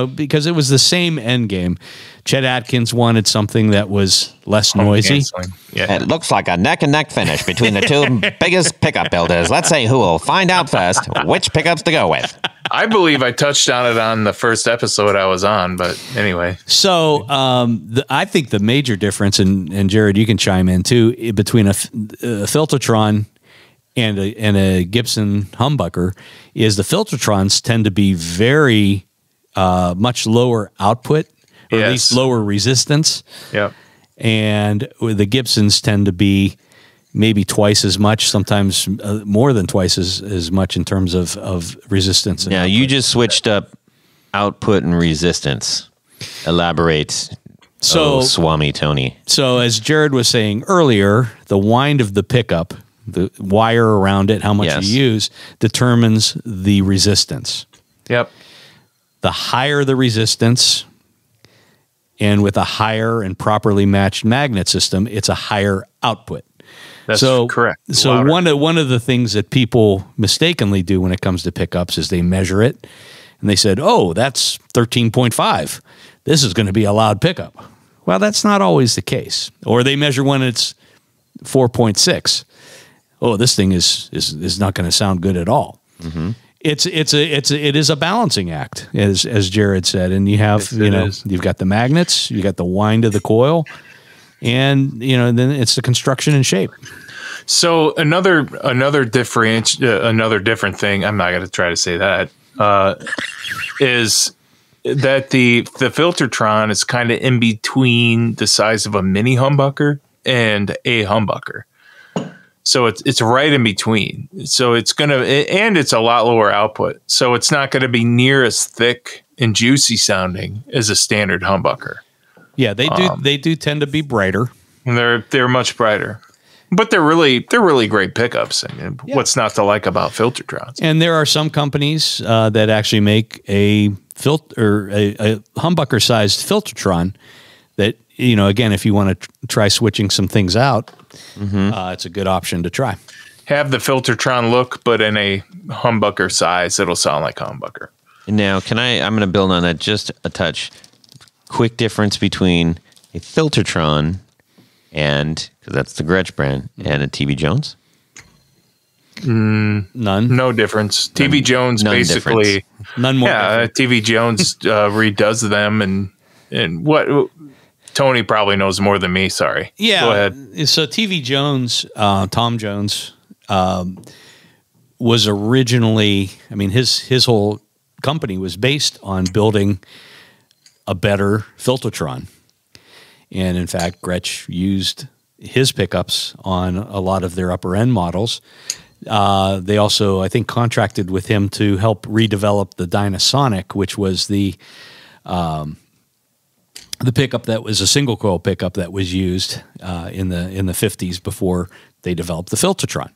because it was the same end game. Chet Atkins wanted something that was less noisy. Yeah. It looks like a neck-and-neck finish between the two biggest pickup builders. Let's see who will find out first which pickups to go with. I believe I touched on it on the first episode I was on, but anyway. So I think the major difference, and Jared, you can chime in too, between a Filtertron and a Gibson humbucker is the Filtertrons tend to be very much lower output, or at least lower resistance. Yep. And the Gibsons tend to be maybe twice as much, sometimes more than twice as much in terms of resistance. And output. You just switched up output and resistance. Elaborate. So, Swami Tony. So as Jared was saying earlier, the wind of the pickup, the wire around it, how much you use, determines the resistance. Yep. The higher the resistance, and with a higher and properly matched magnet system, it's a higher output. That's correct. So one of the things that people mistakenly do when it comes to pickups is they measure it, and they said, "Oh, that's 13.5. This is going to be a loud pickup." Well, that's not always the case. Or they measure when it's 4.6. Oh, this thing is not going to sound good at all. Mm-hmm. It is a balancing act, as Jared said, and you have you've got the magnets, you got the wind of the coil, and then it's the construction and shape. So another different thing. I'm not going to try to say that. Is that the Filtertron is kind of in between the size of a mini humbucker and a humbucker. So it's right in between. So it's and it's a lot lower output. So it's not going to be near as thick and juicy sounding as a standard humbucker. Yeah, they do tend to be brighter. And they're much brighter. But they're really great pickups. I mean, what's not to like about Filtertrons? And there are some companies that actually make a humbucker sized Filtertron that, again, if you want to try switching some things out, it's a good option to try. Have the Filtertron look, but in a humbucker size, it'll sound like a humbucker. Now, I'm going to build on that just a touch. Quick difference between a Filtertron and, because that's the Gretsch brand, and a TV Jones? None. No difference. TV Jones basically. None more. Yeah, TV Jones redoes them, and what Tony probably knows more than me. Sorry. Yeah. Go ahead. So TV Jones, Tom Jones, was originally. I mean, his whole company was based on building a better Filtertron. And in fact, Gretsch used his pickups on a lot of their upper end models. They also, I think, contracted with him to help redevelop the Dynasonic, which was the pickup that was a single coil pickup that was used in the 50s before they developed the Filtertron.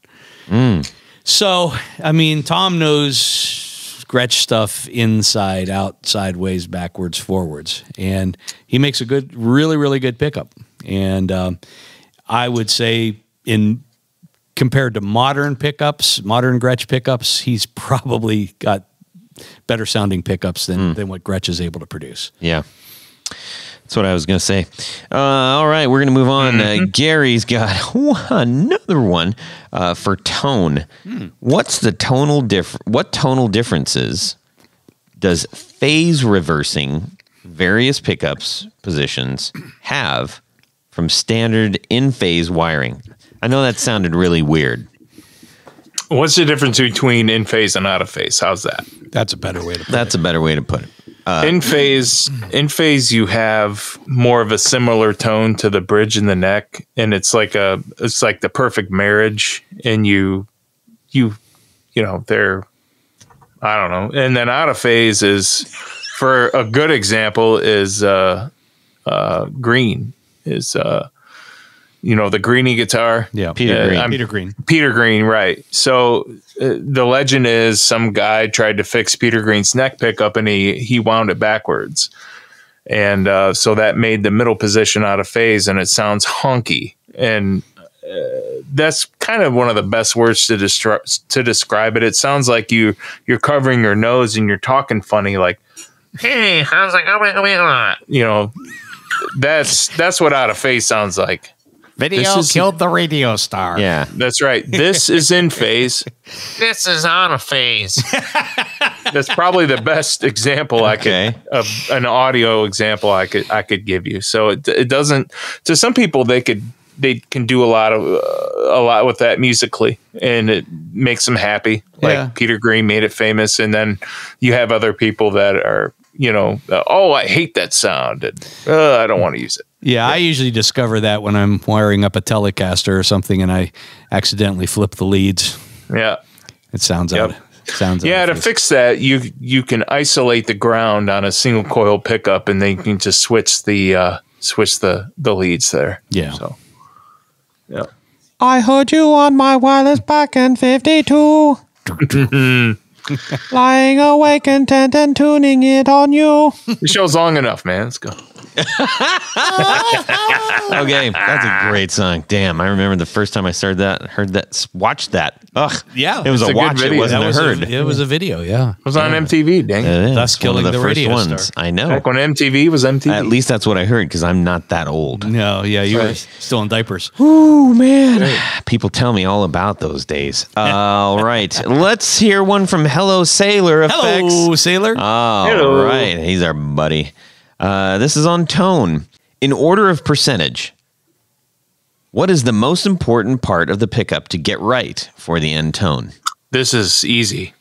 So, I mean, Tom knows Gretsch stuff inside, out, sideways, backwards, forwards. And he makes a really, really good pickup. And I would say compared to modern Gretsch pickups, he's probably got better sounding pickups than what Gretsch is able to produce. Yeah. That's what I was going to say. All right, we're going to move on. Gary's got another one for tone. What tonal differences does phase reversing various pickups positions have from standard in-phase wiring? I know that sounded really weird. What's the difference between in phase and out of phase? How's that? That's a better way to put it. That's a better way to put it. In phase, you have more of a similar tone to the bridge and the neck, and it's like the perfect marriage. And they're, I don't know. And then out of phase is, for a good example, is Green is the Greenie guitar. Yeah, Peter Green, right. So the legend is some guy tried to fix Peter Green's neck pickup and he wound it backwards. And so that made the middle position out of phase and it sounds honky. And that's kind of one of the best words to describe it. It sounds like you're covering your nose and you're talking funny, like, hey, how's it going? That's what out of phase sounds like. Video killed the radio star. Yeah, that's right. This is in phase. This is out of phase. That's probably the best example an audio example I could give you. So it doesn't. To some people, they can do a lot with that musically, and it makes them happy. Like Peter Green made it famous, and then you have other people that are, I hate that sound, and I don't want to use it. Yeah, I usually discover that when I'm wiring up a Telecaster or something, and I accidentally flip the leads. Yeah, it sounds out. To fix that, you can isolate the ground on a single coil pickup, and then you can just switch the leads there. Yeah. So, yeah. I heard you on my wireless back in 52. Lying awake intent and tuning it on you. The show's long enough, man. Let's go. Okay, that's a great song. Damn, I remember the first time I watched that. Ugh, yeah, it was a watch. Video. It wasn't a heard. It was a video. Yeah, it was on MTV. Dang, thus killing the radio star. I know. Back when MTV was MTV. At least that's what I heard because I'm not that old. No, yeah, you were still in diapers. Ooh, man, people tell me all about those days. All right, let's hear one from Hello Sailor Effects. Hello Sailor. All right, he's our buddy. This is on tone. In order of percentage, what is the most important part of the pickup to get right for the end tone? This is easy.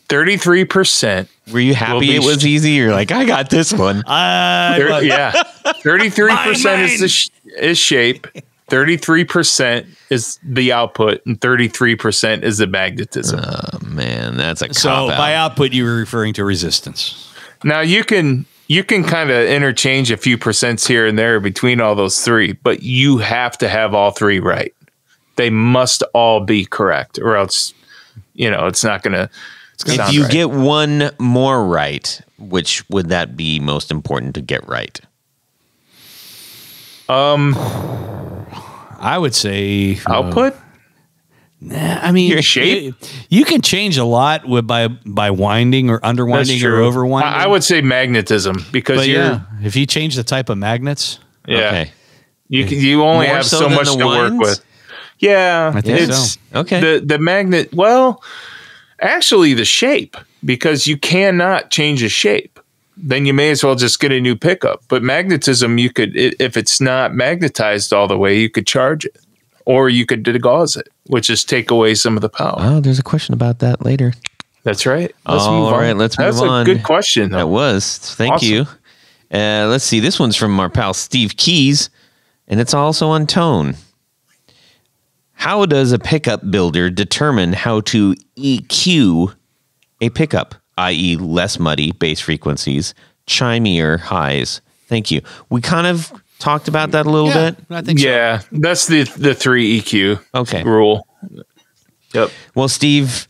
33%. Were you happy it was easy? You're like, I got this one. Yeah. 33% is shape. 33% is the output and 33% is the magnetism. Oh, man, that's a So cop-out. by output, you were referring to resistance. Now you can kind of interchange a few percents here and there between all those three, but you have to have all three right. They must all be correct, or else, it's not going to. If you get one more right, which would that be most important to get right? I would say output. I mean, Your shape? You can change a lot by winding or underwinding or overwinding. I would say magnetism because but if you change the type of magnets, Okay. you only More have so so than much the to work winds? with. Yeah, I think it's so. Okay. the magnet. Well, actually, the shape, because you cannot change the shape. Then you may as well just get a new pickup. But magnetism, you could, if it's not magnetized all the way, you could charge it, or you could degauss it, which is take away some of the power. Oh, there's a question about that later. That's right. Let's move on. Let's move on. That's a good question, though. That was. Thank Awesome. you. Let's see. This one's from our pal Steve Keys, and it's also on tone. How does a pickup builder determine how to EQ a pickup, i.e. less muddy bass frequencies, chimier highs? Thank you. We kind of talked about that a little bit. I think so. Yeah, that's the 3 EQ Okay. rule. Yep. Well, Steve,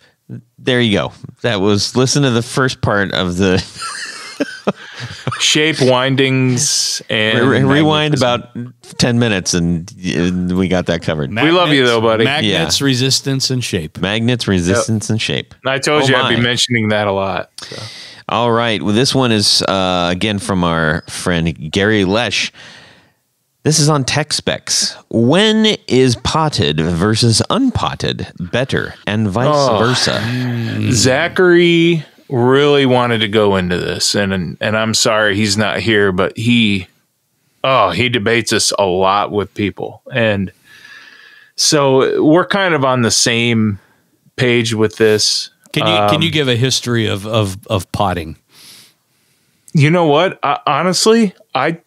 there you go. That was, listen to the first part of the Shape, windings, and rewind magnetism. about 10 minutes and we got that covered. We love you, though, buddy. Magnets, resistance, and shape. Magnets, resistance, and shape. I told Oh, you I'd be my. mentioning that a lot. So. All right. Well, this one is, again, from our friend Gary Lesh. This is on tech specs. When is potted versus unpotted better, and vice versa? Zachary really wanted to go into this, and I'm sorry he's not here, but he debates this a lot with people, and so we're kind of on the same page with this. Can you give a history of potting? You know what? Honestly, I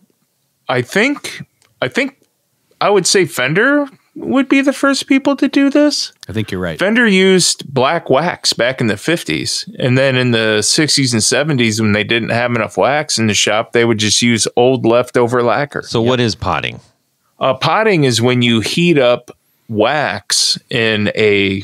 think I would say Fender would be the first people to do this. I think you're right. Fender used black wax back in the 50s. And then in the 60s and 70s, when they didn't have enough wax in the shop, they would just use old leftover lacquer. So what is potting? Potting is when you heat up wax in a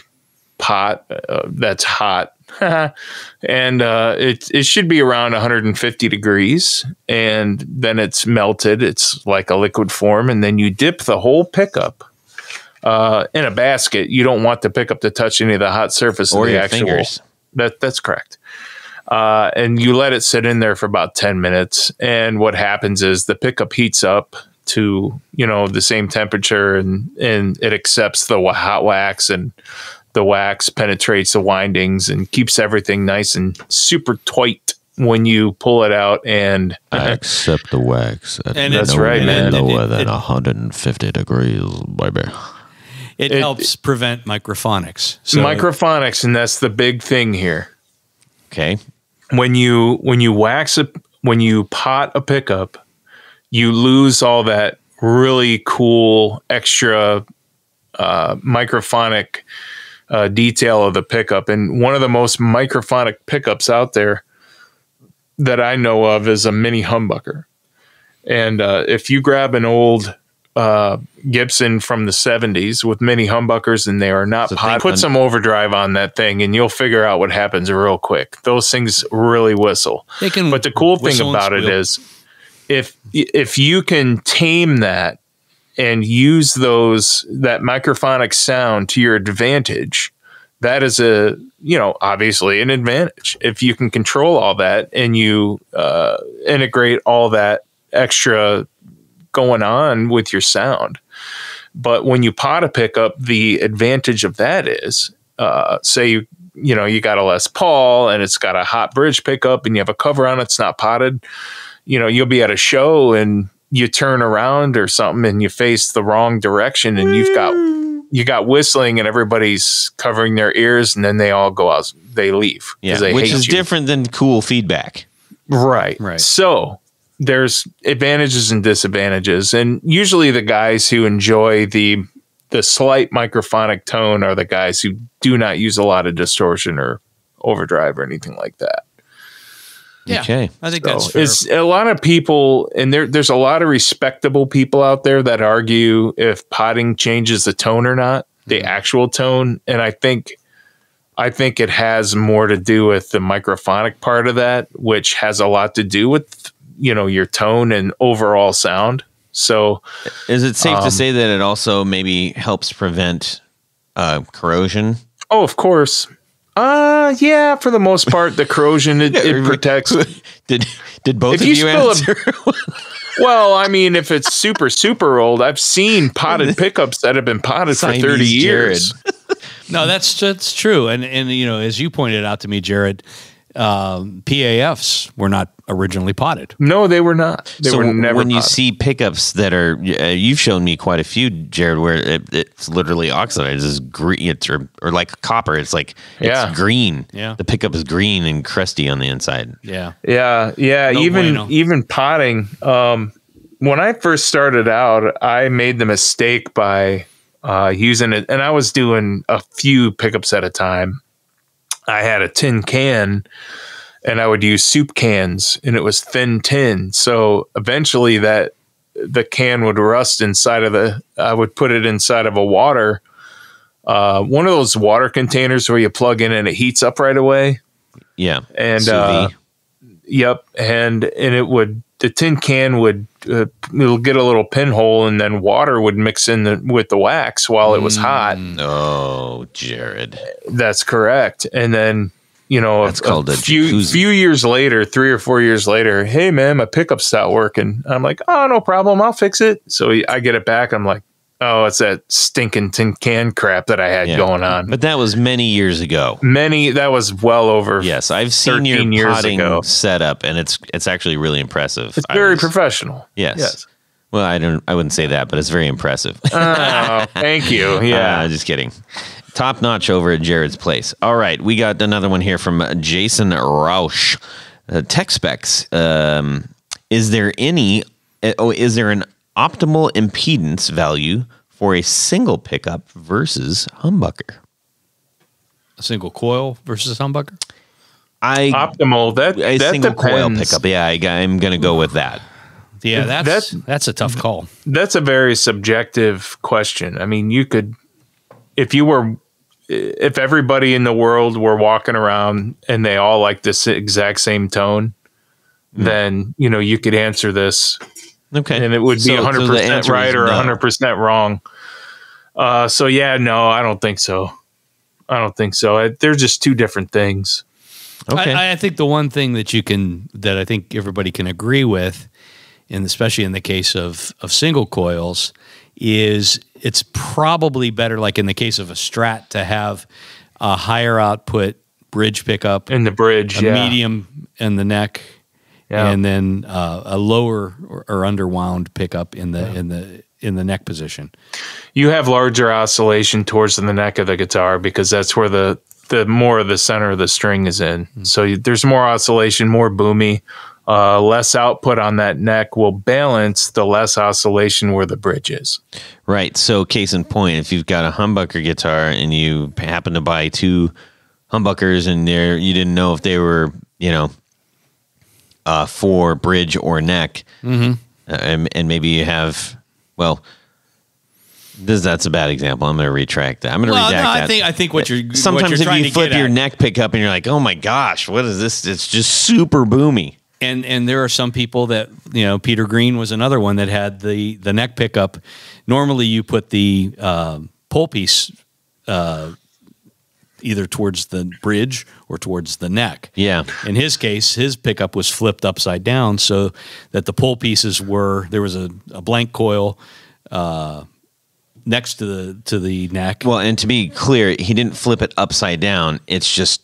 pot that's hot. And it should be around 150 degrees, and then it's melted. It's like a liquid form, and then you dip the whole pickup in a basket. You don't want the pickup to touch any of the hot surface Or of the your actual. fingers. That's correct. And you let it sit in there for about 10 minutes, and what happens is the pickup heats up to the same temperature, and it accepts the hot wax, and the wax penetrates the windings and keeps everything nice and super tight when you pull it out. And I accept the wax. And that's right, man. Lower than 150 degrees, baby. It helps prevent microphonics. So microphonics, and that's the big thing here. Okay. When you wax it, when you pot a pickup, you lose all that really cool extra microphonic detail of the pickup. And one of the most microphonic pickups out there that I know of is a mini humbucker. And if you grab an old Gibson from the 70s with mini humbuckers and they are not potted, put some overdrive on that thing and you'll figure out what happens real quick. Those things really whistle. But the cool thing about it is if you can tame that and use that microphonic sound to your advantage, that is obviously an advantage. If you can control all that and you integrate all that extra going on with your sound. But when you pot a pickup, the advantage of that is, say you got a Les Paul and it's got a hot bridge pickup and you have a cover on it, it's not potted. You'll be at a show and you turn around or something and you face the wrong direction and you got whistling and everybody's covering their ears and then they all go out, they leave. Yeah, They which hate is you. different than cool feedback. Right. Right. So there's advantages and disadvantages, and usually the guys who enjoy the slight microphonic tone are the guys who do not use a lot of distortion or overdrive or anything like that. Yeah, Okay. I think that's fair. It's a lot of people, and there's a lot of respectable people out there that argue if potting changes the tone or not, the actual tone. And I think it has more to do with the microphonic part of that, which has a lot to do with, your tone and overall sound. So is it safe to say that it also maybe helps prevent corrosion? Oh, of course. Yeah, for the most part, the corrosion, it protects. Did both of you answer? Well, I mean, if it's super, super old, I've seen potted pickups that have been potted for 30 years. No, that's true. And as you pointed out to me, Jared, PAFs were not originally potted. No, they were not. They were never when you potted. see pickups that are, you've shown me quite a few, Jared, where it's literally oxidized, it's green, or like copper. It's like it's green. Yeah, the pickup is green and crusty on the inside. Yeah. No even potting. When I first started out, I made the mistake by using it, and I was doing a few pickups at a time. I had a tin can, and I would use soup cans, and it was thin tin. So eventually the can would rust inside of I would put it inside of a water, one of those water containers where you plug in and it heats up right away. Yeah. And, sous vide. Yep. And the tin can would, it'll get a little pinhole, and then water would mix in with the wax while it was hot. Oh, Jared. That's correct. And then, that's called a few years later, 3 or 4 years later, hey man, my pickup stopped working. I'm like, oh, no problem, I'll fix it. So I get it back. I'm like, oh, it's that stinking tin can crap that I had going on. But that was many years ago. That was well over. Yes, I've seen your potting setup, and it's actually really impressive. It's very professional. Yes. Well, I wouldn't say that, but it's very impressive. Oh, thank you. Yeah. Just kidding. Top notch over at Jared's place. All right, we got another one here from Jason Rausch. Tech specs. Is there an optimal impedance value for a single pickup versus humbucker? A single coil versus humbucker? Optimal. That single depends. Coil pickup. Yeah, I'm going to go with that. Yeah, that's a tough call. That's a very subjective question. I mean, you could, if everybody in the world were walking around and they all like this exact same tone, then, you could answer this. Okay. And it would be 100% right or 100% wrong. So yeah, no, I don't think so. They're just two different things. Okay. I think the one thing that I think everybody can agree with, and especially in the case of single coils, is it's probably better, like in the case of a Strat, to have a higher output bridge pickup in the bridge, medium in the neck, and then a lower or underwound pickup in the neck position. You have larger oscillation towards the neck of the guitar because that's where the more of the center of the string is in. So there's more oscillation, more boomy. Less output on that neck will balance the less oscillation where the bridge is. Right. So case in point, if you've got a humbucker guitar and you happen to buy two humbuckers and you didn't know if they were, for bridge or neck, and maybe you have, that's a bad example. I'm going to retract that. I'm going to redact that. I think what you're sometimes if you flip your neck pickup and you're like, oh my gosh, what is this? It's just super boomy. And there are some people that, Peter Green was another one that had the neck pickup. Normally you put the pole piece either towards the bridge or towards the neck. Yeah. In his case, his pickup was flipped upside down so that the pole pieces there was a blank coil next to the neck. Well, and to be clear, he didn't flip it upside down. It's just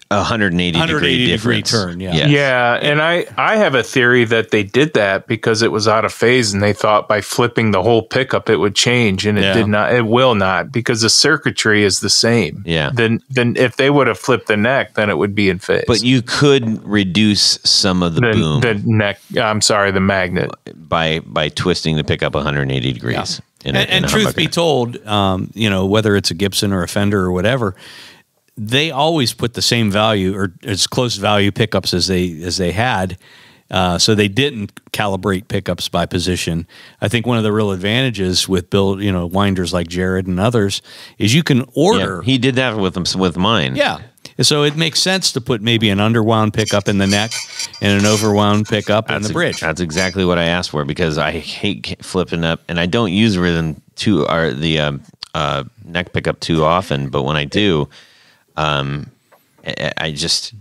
180 degree difference. turn. Yeah. Yes. Yeah, and I have a theory that they did that because it was out of phase, and they thought by flipping the whole pickup it would change, and it did not. It will not, because the circuitry is the same. Yeah. Then if they would have flipped the neck, then it would be in phase. But you could reduce some of the boom. The neck. I'm sorry, the magnet. By twisting the pickup 180 degrees. Yeah. And truth be told, you know, whether it's a Gibson or a Fender or whatever, they always put the same value or as close value pickups as they had. So they didn't calibrate pickups by position. I think one of the real advantages with winders like Jared and others is you can order. Yeah, he did that with mine. Yeah. So it makes sense to put maybe an underwound pickup in the neck and an overwound pickup in the bridge. That's exactly what I asked for, because I hate flipping up, and I don't use rhythm the neck pickup too often. But when I do, I'm just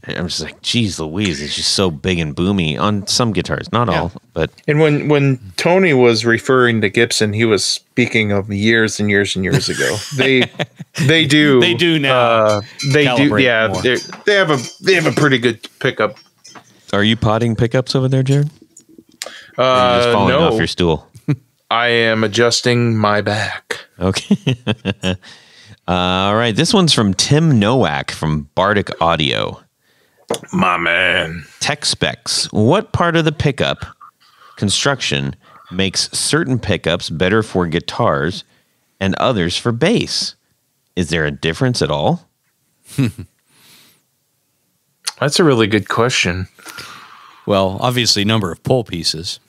like, geez Louise, it's just so big and boomy on some guitars, not all, but. And when Tony was referring to Gibson, he was speaking of years and years and years ago. They do now. They do. Yeah, more. they have a pretty good pickup. Are you potting pickups over there, Jared? Or are you just falling off your stool? I am adjusting my back. Okay. All right. This one's from Tim Novak from Bardic Audio. My man. Tech specs. What part of the pickup construction makes certain pickups better for guitars and others for bass? Is there a difference at all? That's a really good question. Well, obviously, number of pull pieces.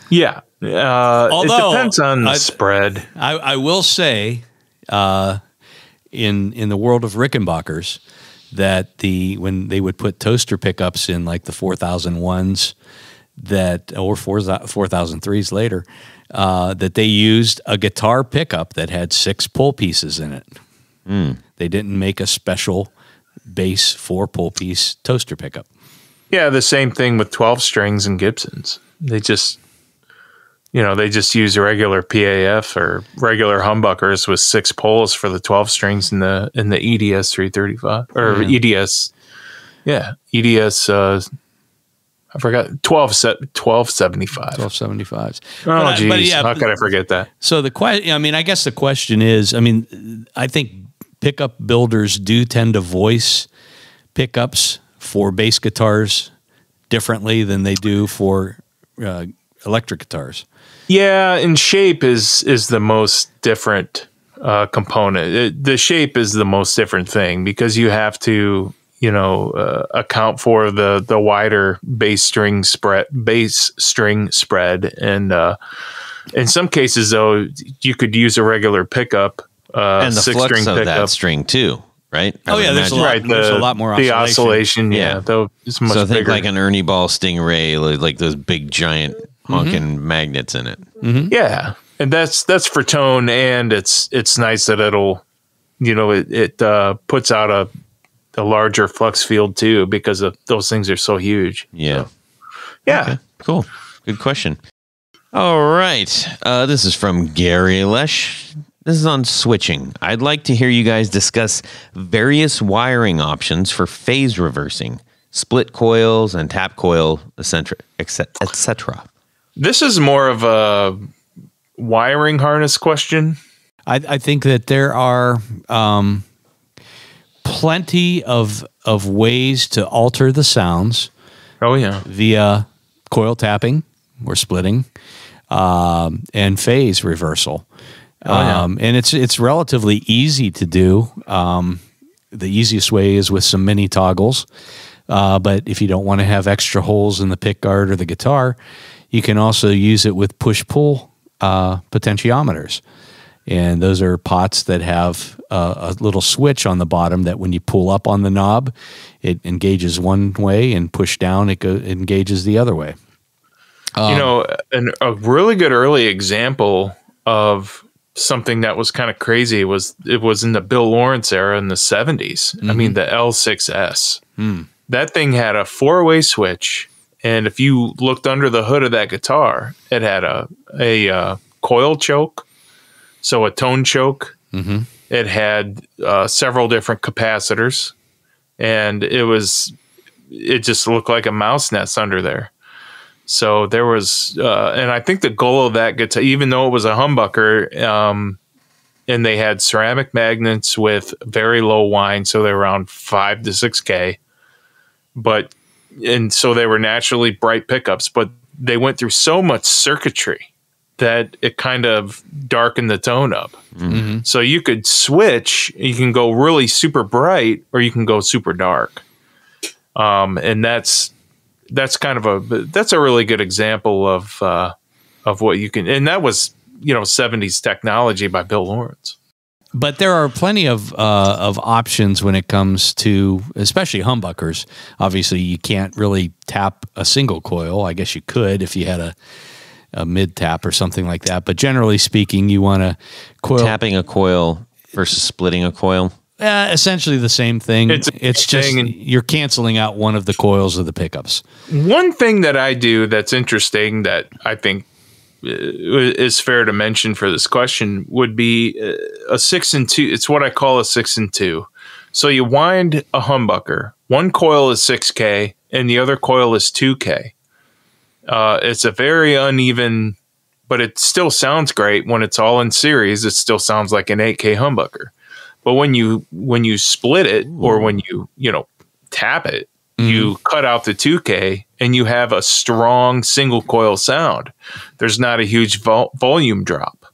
Yeah. Although, it depends on the spread. I will say, in the world of Rickenbackers, that when they would put toaster pickups in like the 4001s or 4003s later, that they used a guitar pickup that had 6 pull pieces in it. They didn't make a special bass 4 pull piece toaster pickup. Yeah, the same thing with 12 strings and Gibsons. They just use a regular PAF or regular humbuckers with 6 poles for the 12 strings in the EDS 335 or EDS. Yeah, EDS. I forgot 1275. 1275s. Oh, geez. How could I forget that? So I guess the question is, I think pickup builders do tend to voice pickups for bass guitars differently than they do for electric guitars. Yeah, and shape is the most different component. The shape is the most different thing, because you have to, account for the wider bass string spread, and in some cases, though, you could use a regular pickup, and the 6-string flux of pickup. that string too, right? There's a lot more oscillation. The oscillation, though, is much so think bigger. like an Ernie Ball Stingray, like those big giant honking magnets in it. Mm-hmm. Yeah, and that's for tone, and it's nice that it'll, it puts out a larger flux field too, because those things are so huge. Yeah. So, yeah. Okay, cool. Good question. All right. This is from Gary Lesh. This is on switching. I'd like to hear you guys discuss various wiring options for phase reversing, split coils and tap coil, etc. This is more of a wiring harness question. I think that there are plenty of ways to alter the sounds. Oh yeah, via coil tapping or splitting, and phase reversal. And it's relatively easy to do. The easiest way is with some mini toggles. But if you don't want to have extra holes in the pick guard or the guitar, you can also use it with push-pull potentiometers. And those are pots that have a little switch on the bottom that when you pull up on the knob, it engages one way, and push down, it engages the other way. A really good early example of something that was kind of crazy was in the Bill Lawrence era in the 70s. Mm-hmm. I mean, the L6S. That thing had a 4-way switch, and if you looked under the hood of that guitar, it had a coil choke, so a tone choke. Mm-hmm. It had several different capacitors, and it just looked like a mouse nest under there. So there was, and I think the goal of that guitar, even though it was a humbucker, and they had ceramic magnets with very low whine, so they're around 5 to 6K, and so they were naturally bright pickups, but they went through so much circuitry that it kind of darkened the tone up. Mm-hmm. So you could switch, you can go really super bright or you can go super dark. And that's kind of that's a really good example of what you can, and that was, 70s technology by Bill Lawrence. But there are plenty of options when it comes to, especially humbuckers. Obviously, you can't really tap a single coil. I guess you could if you had a mid tap or something like that. But generally speaking, you want to coil. Tapping a coil versus splitting a coil. Essentially the same thing. It's just you're canceling out one of the coils of the pickups. One thing that I do that's interesting that I think is fair to mention for this question would be a 6 and 2. It's what I call a 6 and 2. So you wind a humbucker. One coil is 6K and the other coil is 2K. It's a very uneven, but it still sounds great when it's all in series. It still sounds like an 8K humbucker. But when you split it, or when you tap it, you cut out the 2K and you have a strong single coil sound. There's not a huge volume drop,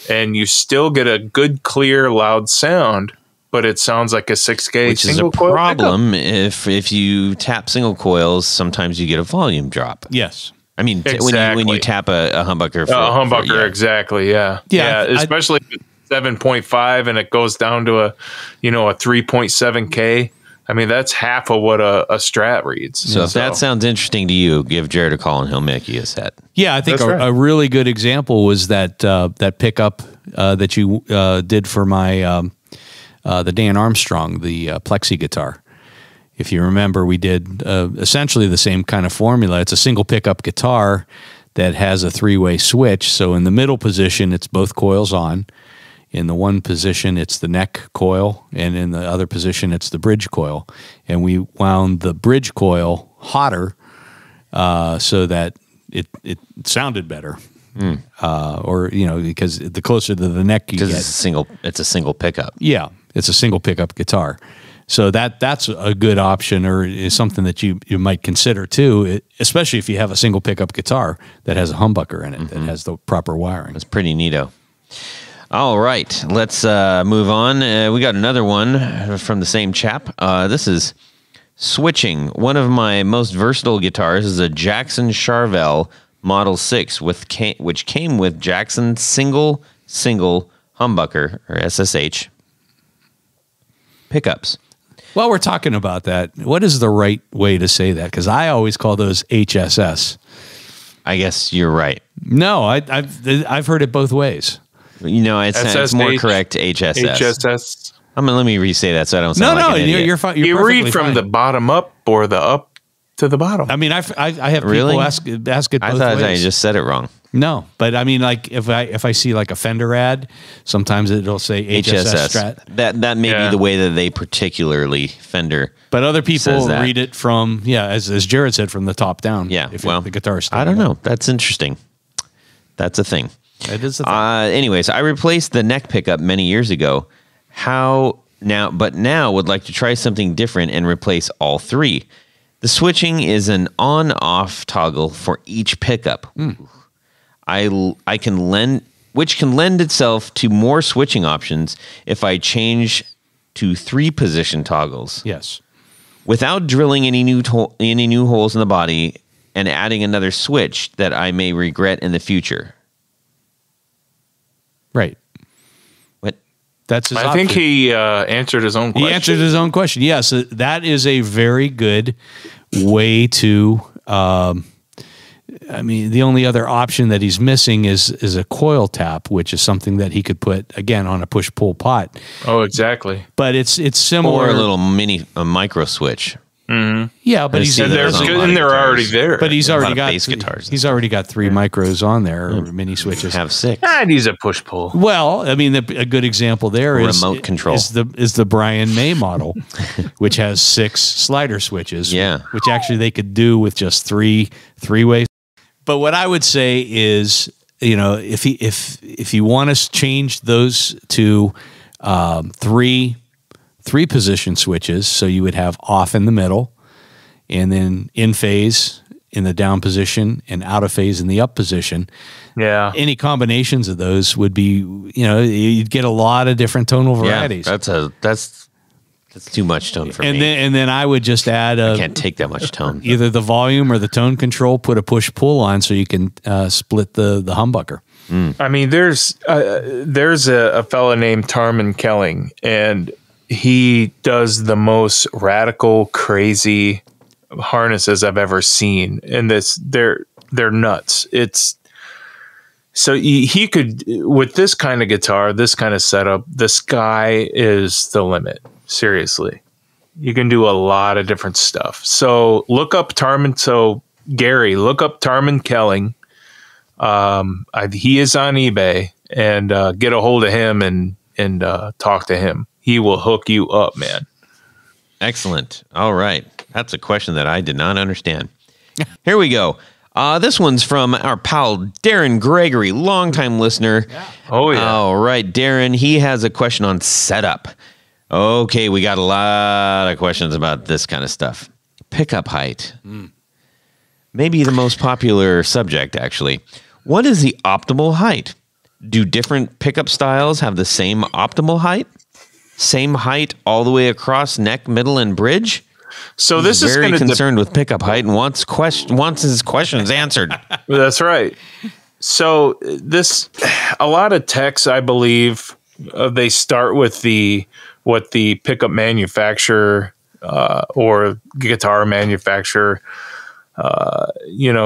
and you still get a good, clear, loud sound, but it sounds like a 6K which single is a coil problem if you tap single coils. Sometimes you get a volume drop. Yes. I mean, when you tap a humbucker, exactly, yeah, especially if it's 7.5 and it goes down to a 3.7K. I mean, that's half of what a Strat reads. So if that sounds interesting to you, give Jared a call and he'll make you a set. Yeah, I think a really good example was that pickup that you did for my the Dan Armstrong, the Plexi guitar. If you remember, we did essentially the same kind of formula. It's a single pickup guitar that has a 3-way switch. So in the middle position, it's both coils on. In the one position, it's the neck coil, and in the other position, it's the bridge coil. And we wound the bridge coil hotter so that it sounded better. Because the closer to the neck you get, it's a single pickup. Yeah, it's a single pickup guitar. So that's a good option, or is something that you might consider too, especially if you have a single pickup guitar that has a humbucker in it that has the proper wiring. That's pretty neato. All right, let's move on. We got another one from the same chap. This is switching. One of my most versatile guitars is a Jackson Charvel Model 6, which came with Jackson single humbucker, or SSH, pickups. While we're talking about that, what is the right way to say that? Because I always call those HSS. I guess you're right. No, I've heard it both ways. It's more correct HSS. HSS. Let me re-say that so I don't sound like an idiot. You're fine. You read from the bottom up or the up to the bottom. I mean, I have people ask it both ways. I thought I just said it wrong. No, but I mean, like if I see like a Fender ad, sometimes it'll say HSS Strat. That may be the way that they particularly Fender. But other people read it from as Jared said, from the top down. Yeah, if the guitar's I don't know. That's interesting. That's a thing. It is a thing. Anyways, I replaced the neck pickup many years ago. But now would like to try something different and replace all three. The switching is an on-off toggle for each pickup. Which can lend itself to more switching options if I change to 3-position toggles. Yes. Without drilling any new holes in the body and adding another switch that I may regret in the future. Right. What? That's his option. I think he answered his own question. He answered his own question. Yes, that is a very good way to. The only other option that he's missing is a coil tap, which is something that he could put again on a push-pull pot. Oh, exactly. But it's similar. Or a little micro switch. Yeah, but he's see those on a lot of they're already guitars. there. but he's A lot already of got bass guitars. He's already got 3 micros on there, or mini switches. Have 6. I'd use a push pull. Well, I mean, a good example there is Remote control. is the Brian May model, which has 6 slider switches. Yeah. which actually they could do with just three-way. But what I would say is, if you want to change those to three position switches, so you would have off in the middle, and then in phase in the down position, and out of phase in the up position. Yeah. Any combinations of those would be, you'd get a lot of different tonal varieties. That's too much tone for and me. then I would just add I can't take that much tone. either the volume or the tone control. Put a push pull on so you can split the humbucker. I mean, there's a fella named Tarman Kelling, and he does the most radical, crazy harnesses I've ever seen. And they're nuts. It's so he could, with this kind of guitar, this kind of setup, the sky is the limit. Seriously, you can do a lot of different stuff. So look up Tarman. So Gary, look up Tarman Kelling. He is on eBay, and get a hold of him and talk to him. He will hook you up, man. Excellent. All right. That's a question that I did not understand. Here we go. This one's from our pal, Darren Gregory, longtime listener. Yeah. Oh, yeah. All right, Darren, he has a question on setup. Okay, we got a lot of questions about this kind of stuff. Pickup height. Maybe the most popular subject, actually. What is the optimal height? Do different pickup styles have the same optimal height? Same height all the way across neck, middle, and bridge? So this is very going to concerned with pickup height and wants his questions answered. That's right. So a lot of techs, I believe, they start with what the pickup manufacturer or guitar manufacturer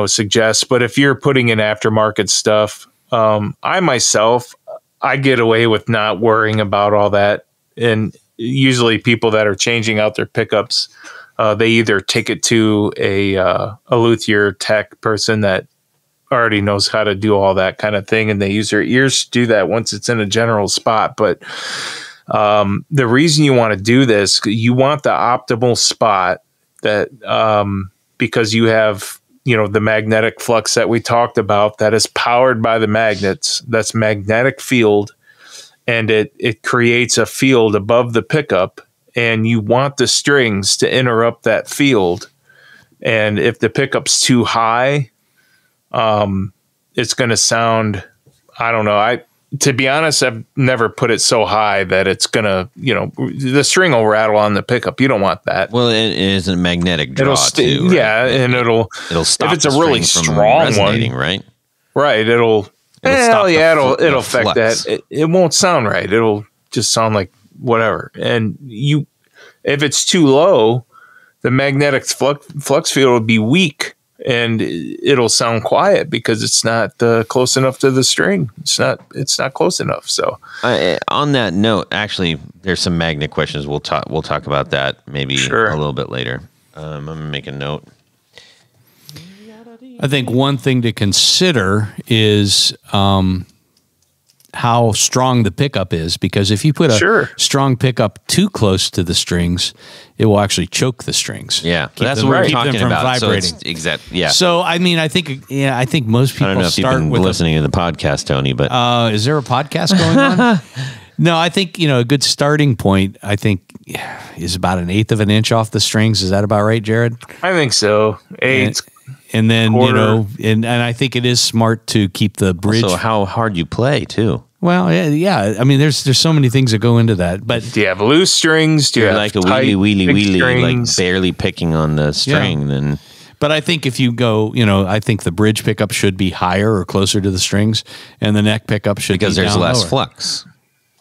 suggests. But if you're putting in aftermarket stuff, I get away with not worrying about all that. And usually people that are changing out their pickups, they either take it to a luthier tech person that already knows how to do all that kind of thing, and they use their ears to do that once it's in a general spot. But the reason you want to do this, you want the optimal spot that because you have the magnetic flux that we talked about that is powered by the magnets. That's magnetic field, and it creates a field above the pickup, and you want the strings to interrupt that field. And if the pickup's too high, it's going to sound, I don't know. To be honest, I've never put it so high that it's going to, the string will rattle on the pickup. You don't want that. Well, it is a magnetic draw too. Right? Yeah, and it'll stop if it's the a really string from strong resonating, one, right? right? It'll stop the it'll affect flux. that. It won't sound right. It'll just sound like whatever. And if it's too low, the magnetic flux field will be weak, and it'll sound quiet because it's not close enough to the string. It's not close enough. So on that note, actually, there's some magnet questions. We'll talk about that maybe a little bit later. I'm gonna make a note. I think one thing to consider is how strong the pickup is, because if you put a strong pickup too close to the strings, it will actually choke the strings. Yeah, that's what we're talking about. Vibrating. So it's yeah. So I mean, I think most people I don't know if start you've been with listening to the podcast, Tony, but is there a podcast going on? No, I think a good starting point, I think, is about 1/8 of an inch off the strings. Is that about right, Jared? I think so. 1/8. And then and I think it is smart to keep the bridge. Also, how hard you play too. Well, yeah. I mean, there's so many things that go into that. But do you have loose strings? Do you have like a wheelie, strings? like barely picking on the string? Then, but I think if you go, I think the bridge pickup should be higher or closer to the strings, and the neck pickup should because be there's down less lower. flux.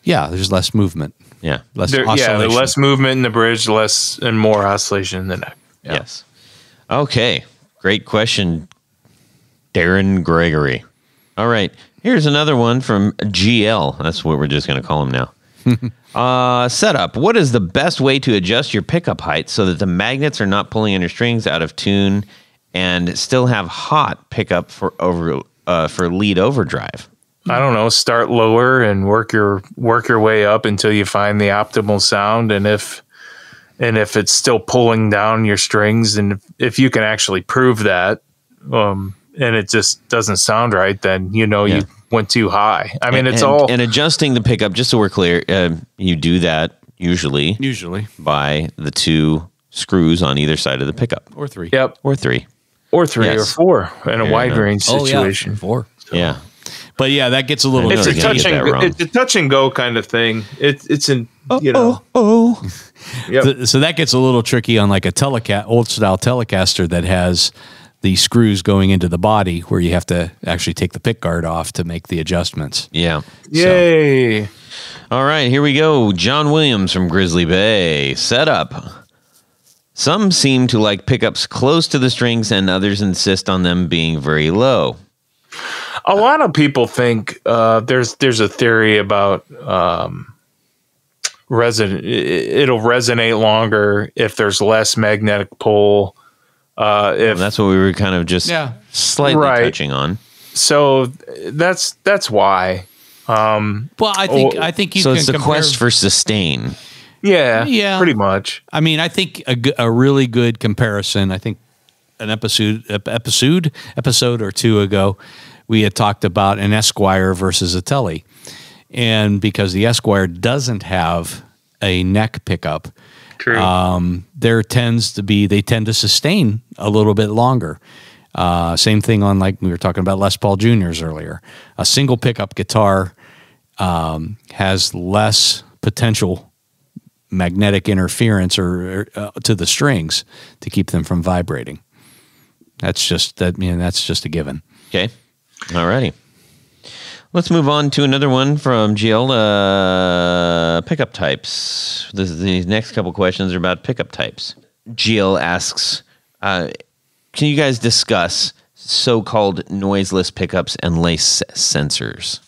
Yeah, there's less movement. Yeah, less oscillation. the less movement in the bridge, less and more oscillation in the neck. Yeah. Yes. Okay, great question, Darren Gregory. All right, here's another one from GL. That's what we're just going to call him now. Setup. What is the best way to adjust your pickup height so that the magnets are not pulling on your strings out of tune and still have hot pickup for lead overdrive? I don't know. Start lower and work your way up until you find the optimal sound. And if it's still pulling down your strings, and if you can actually prove that, and it just doesn't sound right, then you went too high. I mean, and adjusting the pickup. Just so we're clear, you do that usually by the 2 screws on either side of the pickup, or 3. Yep, or 3, or 3 or 4 in a wide range situation. 4. So. Yeah. But yeah, that gets a little. It's a touch and go kind of thing. It's an Yep. So that gets a little tricky on like a old style Telecaster that has the screws going into the body where you have to actually take the pick guard off to make the adjustments. Yeah. Yay. So. All right, here we go. John Williams from Grizzly Bay. Setup. Some seem to like pickups close to the strings and others insist on them being very low. A lot of people think there's a theory about it'll resonate longer if there's less magnetic pull. That's what we were kind of just slightly touching on. So that's why. Well, I think you so can it's the compare, quest for sustain. Yeah, pretty much. I mean, I think a really good comparison. I think an episode or 2 ago, we had talked about an Esquire versus a Tele, and because the Esquire doesn't have a neck pickup, true. They tend to sustain a little bit longer. Same thing on, like we were talking about Les Paul Juniors earlier. A single pickup guitar has less potential magnetic interference or to the strings to keep them from vibrating. That's just a given. Okay. All righty. Let's move on to another one from GL. Pickup types. The next couple questions are about pickup types. GL asks, can you guys discuss so-called noiseless pickups and lace sensors?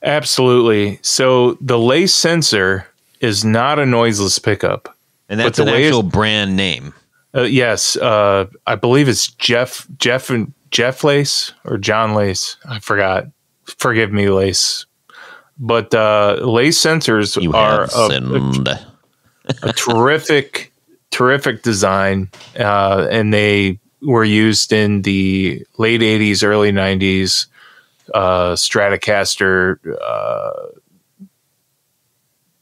Absolutely. So the lace sensor is not a noiseless pickup. And that's an actual brand name. Yes. I believe it's Jeff Lace or John Lace. I forgot. Forgive me, Lace. But lace sensors are a terrific design, and they were used in the late 80s, early 90s. Stratocaster,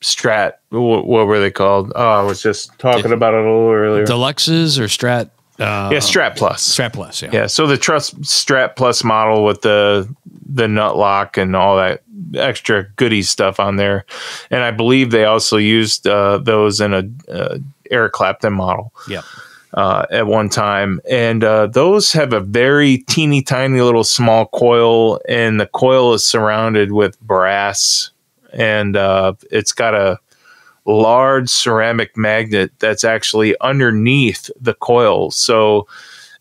Strat. What were they called? Oh, I was just talking about it a little earlier. Deluxes or Strat? Strat Plus. Strat Plus, yeah. Yeah, so the Strat Plus model with the nut lock and all that extra goodie stuff on there. And I believe they also used those in a Eric Clapton model. Yeah. At one time. And those have a very teeny tiny little small coil, and the coil is surrounded with brass, and it's got a large ceramic magnet that's actually underneath the coil. So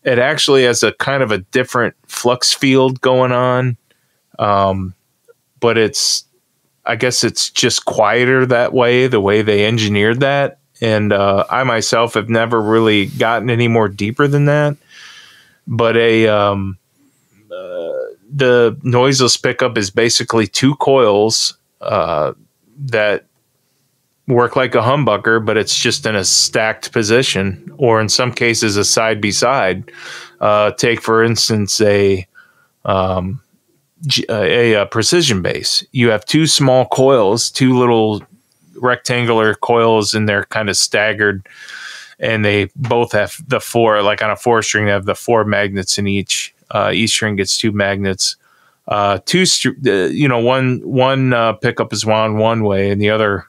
it actually has a kind of a different flux field going on. But I guess it's just quieter that way, the way they engineered that. And I myself have never really gotten any more deeper than that. But the noiseless pickup is basically 2 coils that work like a humbucker, but it's just in a stacked position, or in some cases a side by side. Take for instance a precision bass. You have 2 small coils, 2 little rectangular coils, and they're kind of staggered, and they both have the 4, like on a 4-string, they have the 4 magnets in each. Each string gets 2 magnets. One pickup is wound one way, and the other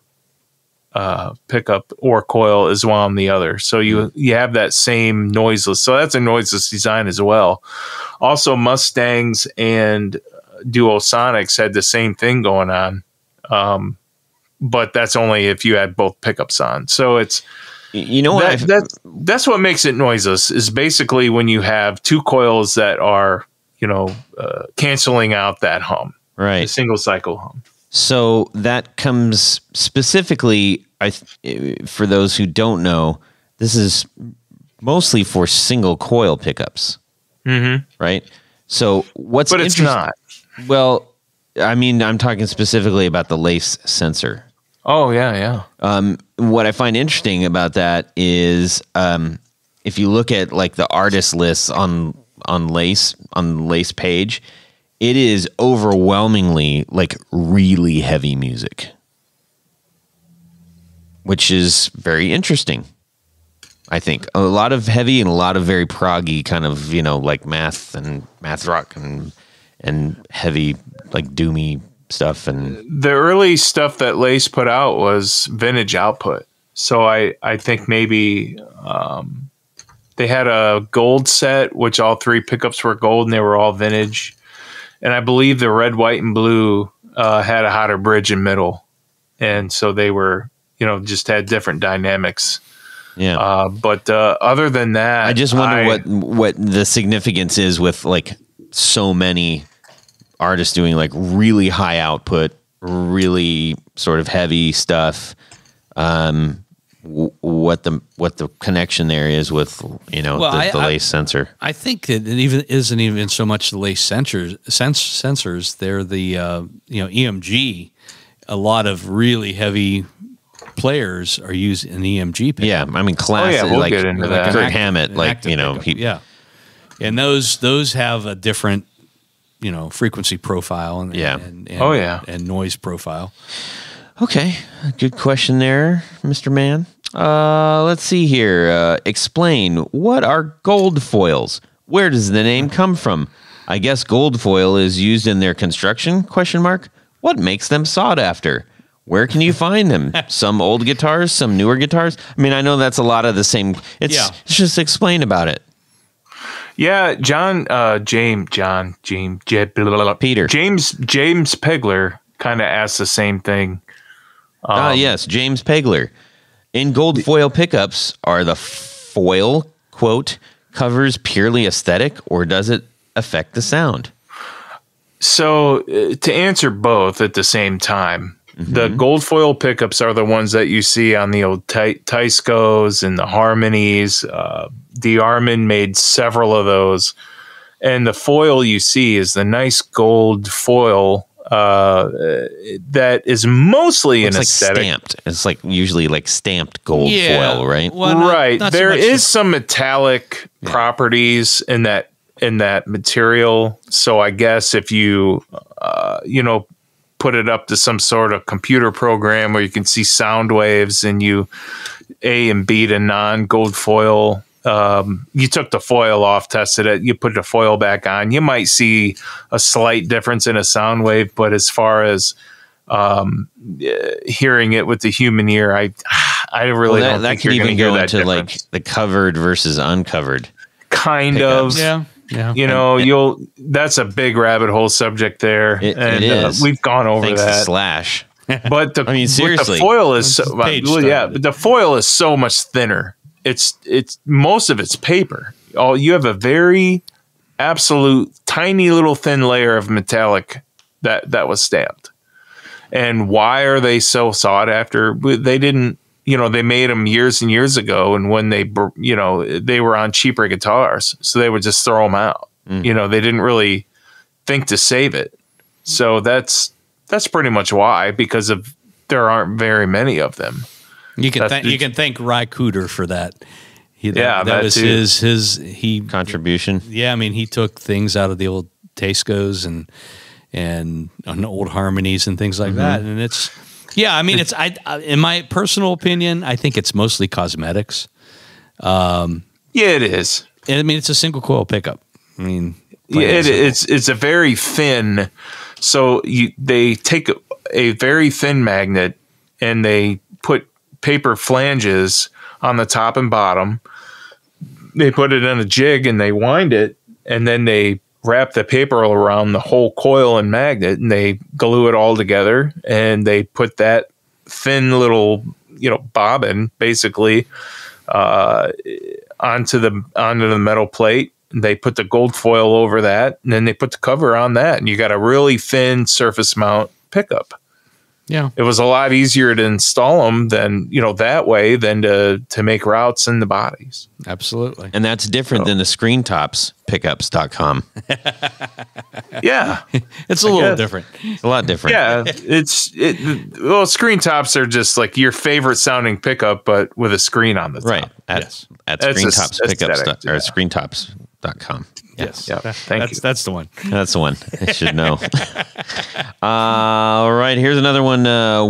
pickup or coil is wound the other. So you have that same noiseless. So that's a noiseless design as well. Also, Mustangs and Duosonics had the same thing going on. But that's only if you had both pickups on. So it's, that's what makes it noiseless, is basically when you have 2 coils that are, canceling out that hum, right? The single cycle hum. So that comes specifically, for those who don't know, this is mostly for single coil pickups, right? So what's But it's not. Well, I mean, I'm talking specifically about the lace sensor. Oh yeah. What I find interesting about that is if you look at like the artist lists on the lace page, it is overwhelmingly like really heavy music, which is very interesting. I think a lot of heavy and a lot of very proggy kind of, like math rock and heavy like doomy stuff. And the early stuff that Lace put out was vintage output. So I think maybe they had a gold set, which all 3 pickups were gold and they were all vintage. And I believe the red, white, and blue had a hotter bridge in middle. And so they were, just had different dynamics. Yeah. But other than that, I just wonder what the significance is with like so many artists doing like really high output, really sort of heavy stuff. What the connection there is with the lace sensor. I think it isn't even so much the lace sensors. They're the EMG. A lot of really heavy players are using an EMG pickup. Yeah, I mean, classic we'll like get into that. Kurt Hammett, like and those have a different frequency profile and and noise profile. Okay, good question there, Mr. Man. Let's see here. Explain, what are gold foils? Where does the name come from? I guess gold foil is used in their construction, ? What makes them sought after? Where can you find them? Some old guitars, some newer guitars? I mean, I know that's a lot of the same. It's just explain about it. Yeah, James Pegler kind of asked the same thing. Yes, James Pegler. In gold foil pickups, are the foil, quote, covers purely aesthetic, or does it affect the sound? So to answer both at the same time, the gold foil pickups are the ones that you see on the old Tyscos and the Harmonies. The Armin made several of those. And the foil you see is the nice gold foil that is mostly an aesthetic. Stamped. It's like usually like stamped gold foil, right? Well, right. not There so much is some metallic properties in that material. So I guess if you put it up to some sort of computer program where you can see sound waves and you A and B to non-gold foil, you took the foil off, tested it, you put the foil back on, you might see a slight difference in a sound wave, but as far as hearing it with the human ear, I really don't think you're going to hear that difference. Like the covered versus uncovered kind pickups. of. Yeah. That's a big rabbit hole subject there. It is. We've gone over Thanks that. to Slash. But seriously. the foil is but the foil is so much thinner. It's most of it's paper. You have a very absolute tiny little thin layer of metallic that was stamped. And why are they so sought after? They didn't, they made them years and years ago, and when they were on cheaper guitars, so they would just throw them out. They didn't really think to save it. So that's pretty much why, because there aren't very many of them. You can thank Ry Cooder for that. That was his contribution. Yeah, I mean, he took things out of the old Tyscos and old Harmonies and things like that, and it's. Yeah, I mean, it's in my personal opinion, I think it's mostly cosmetics. Yeah, it is. I mean, it's a single coil pickup. I mean, it's a very thin. So they take a very thin magnet and they put paper flanges on the top and bottom. They put it in a jig and they wind it, and then they wrap the paper around the whole coil and magnet, and they glue it all together, and they put that thin little, bobbin basically onto the metal plate. And they put the gold foil over that, and then they put the cover on that, and you got a really thin surface mount pickup. Yeah. It was a lot easier to install them than, that way than to make routes in the bodies. Absolutely. And that's different than the screentopspickups.com. Yeah. It's a little different. It's a lot different. Yeah. Screen tops are just like your favorite sounding pickup, but with a screen on the top. Right. At screentopspickups or screentopscom. Yes. Yeah. Thank you. That's the one. That's the one. I should know. All right. Here's another one.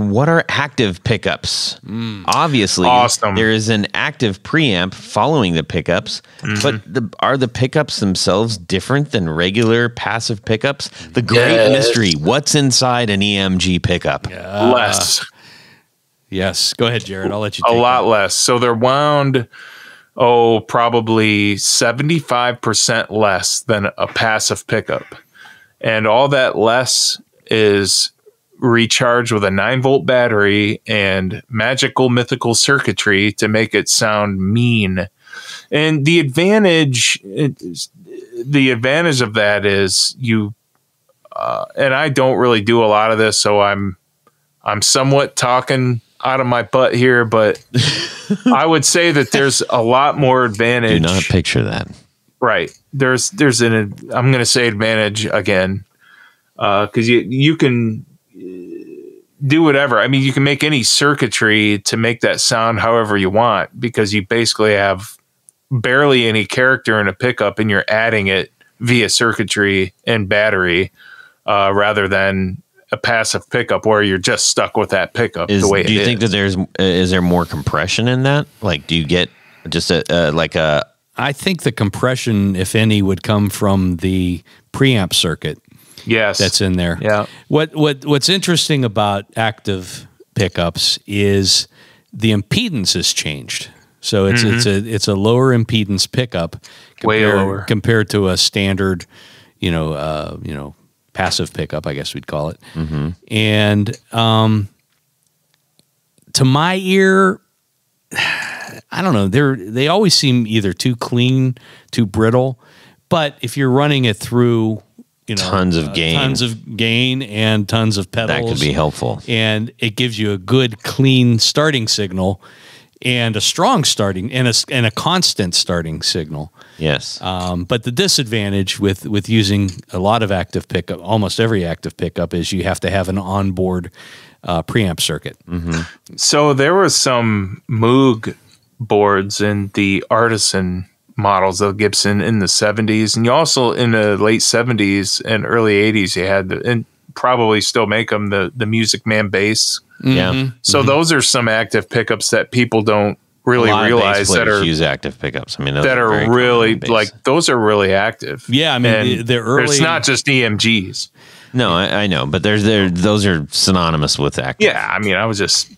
What are active pickups? Obviously, Awesome. there is an active preamp following the pickups, but are the pickups themselves different than regular passive pickups? The great mystery. What's inside an EMG pickup? Less. Yes. Go ahead, Jared. I'll let you A take lot less. So they're wound, probably 75% less than a passive pickup. And all that less is recharged with a 9-volt battery and magical mythical circuitry to make it sound mean. And the advantage of that is you and I don't really do a lot of this, so I'm somewhat talking out of my butt here, but I would say that there's a lot more advantage. Do not picture that. Right. I'm going to say advantage again, because you can do whatever. I mean, you can make any circuitry to make that sound however you want, because you basically have barely any character in a pickup and you're adding it via circuitry and battery, rather than a passive pickup where you're just stuck with that pickup the way it is. Do you think that is there more compression in that? Like, do you get just I think the compression, if any, would come from the preamp circuit. Yes, that's in there. Yeah. What's interesting about active pickups is the impedance has changed. So it's a lower impedance pickup compared to a standard, passive pickup, I guess we'd call it. And to my ear, I don't know. They always seem either too clean, too brittle. But if you're running it through, tons of gain, and tons of pedals, that could be helpful. And it gives you a good, clean starting signal, and a strong starting and a constant starting signal. Yes. But the disadvantage with using a lot of active pickup, almost every active pickup, is you have to have an onboard preamp circuit. So there were some Moog boards in the Artisan models of Gibson in the 70s, and you also in the late 70s and early 80s you had and probably still make them the Music Man bass. Yeah. So those are some active pickups that people don't really realize that are use active pickups. I mean, that are really those are really active. Yeah, I mean, the early. It's not just EMGs. No, I know, but those are synonymous with active. Yeah, I mean, I was just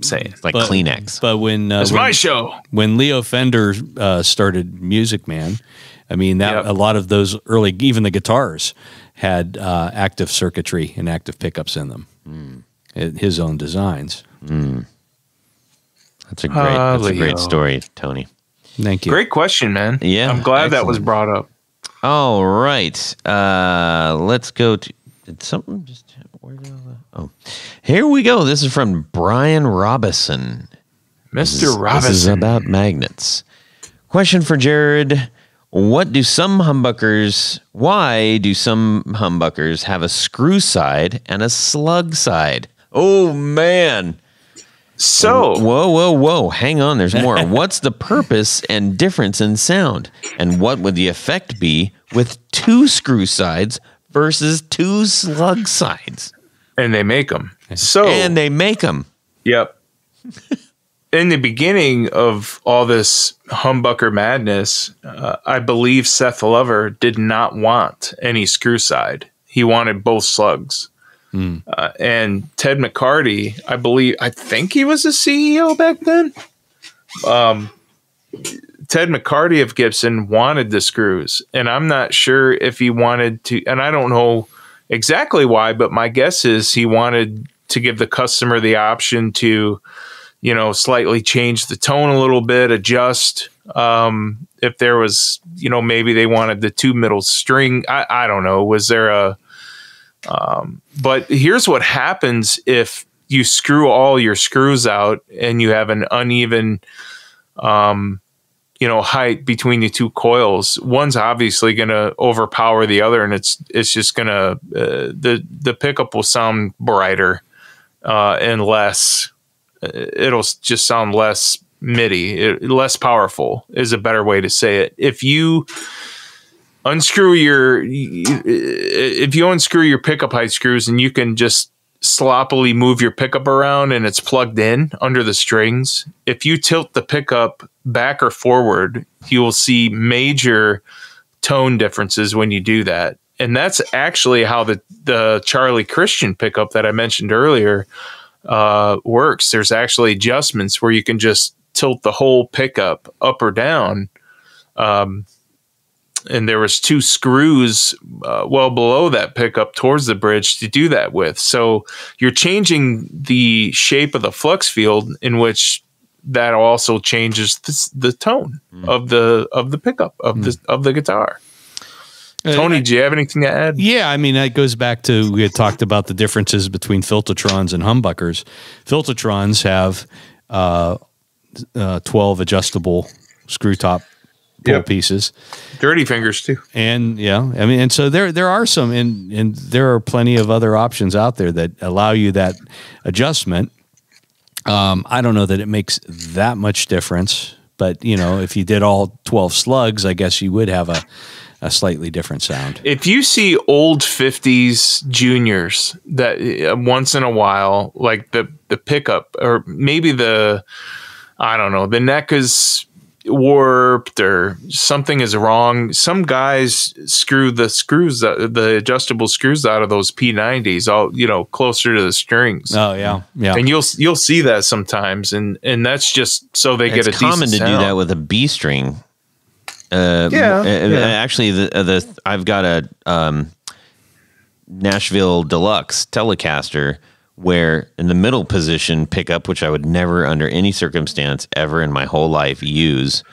saying, like Kleenex. But when it's my show. When Leo Fender started Music Man, I mean that a lot of those early, even the guitars had active circuitry and active pickups in them. His own designs. That's a great story, Tony. Thank you. Great question, man. Yeah, I'm glad that was brought up. All right, let's go to. Did something just? Where did here we go. This is from Brian Robison. Mr. Robison. This is about magnets. Question for Jared. Why do some humbuckers have a screw side and a slug side? Oh, man. So. Whoa. Hang on. There's more. What's the purpose and difference in sound? And what would the effect be with 2 screw sides versus 2 slug sides? And they make them. Yep. In the beginning of all this humbucker madness, I believe Seth Lover did not want any screw side. He wanted both slugs. And Ted McCarty, I think he was a CEO back then. Ted McCarty of Gibson wanted the screws, and I'm not sure if he wanted to, and I don't know exactly why, but my guess is he wanted to give the customer the option to, slightly change the tone a little bit, adjust. If there was, maybe they wanted the 2 middle string. I don't know. Was there a, but here's what happens if you screw all your screws out and you have an uneven, height between the two coils, one's obviously going to overpower the other, and it's just going to the pickup will sound brighter and less. It'll just sound less MIDI, less powerful is a better way to say it. If you unscrew your pickup height screws and you can just sloppily move your pickup around and it's plugged in under the strings, if you tilt the pickup back or forward, you will see major tone differences when you do that. And that's actually how the Charlie Christian pickup that I mentioned earlier works. There's actually adjustments where you can just tilt the whole pickup up or down. And there was 2 screws well below that pickup towards the bridge to do that with. So you're changing the shape of the flux field, in which that also changes the tone of the pickup of the guitar. Tony, do you have anything to add? Yeah, I mean, that goes back to, we had talked about the differences between Filtertrons and humbuckers. Filtertrons have 12 adjustable screw top pull pieces. Dirty fingers too. And and so there are some, and there are plenty of other options out there that allow you that adjustment. I don't know that it makes that much difference, but if you did all 12 slugs, I guess you would have a slightly different sound. If you see old 50s juniors that once in a while, like the pickup, or maybe the neck is warped or something is wrong. Some guys screw the adjustable screws out of those P90s, all closer to the strings. Oh yeah. And you'll see that sometimes, and that's just so they get a decent sound. It's common to do that with a B string. Actually, I've got a Nashville Deluxe Telecaster where in the middle position pickup, which I would never under any circumstance ever in my whole life use.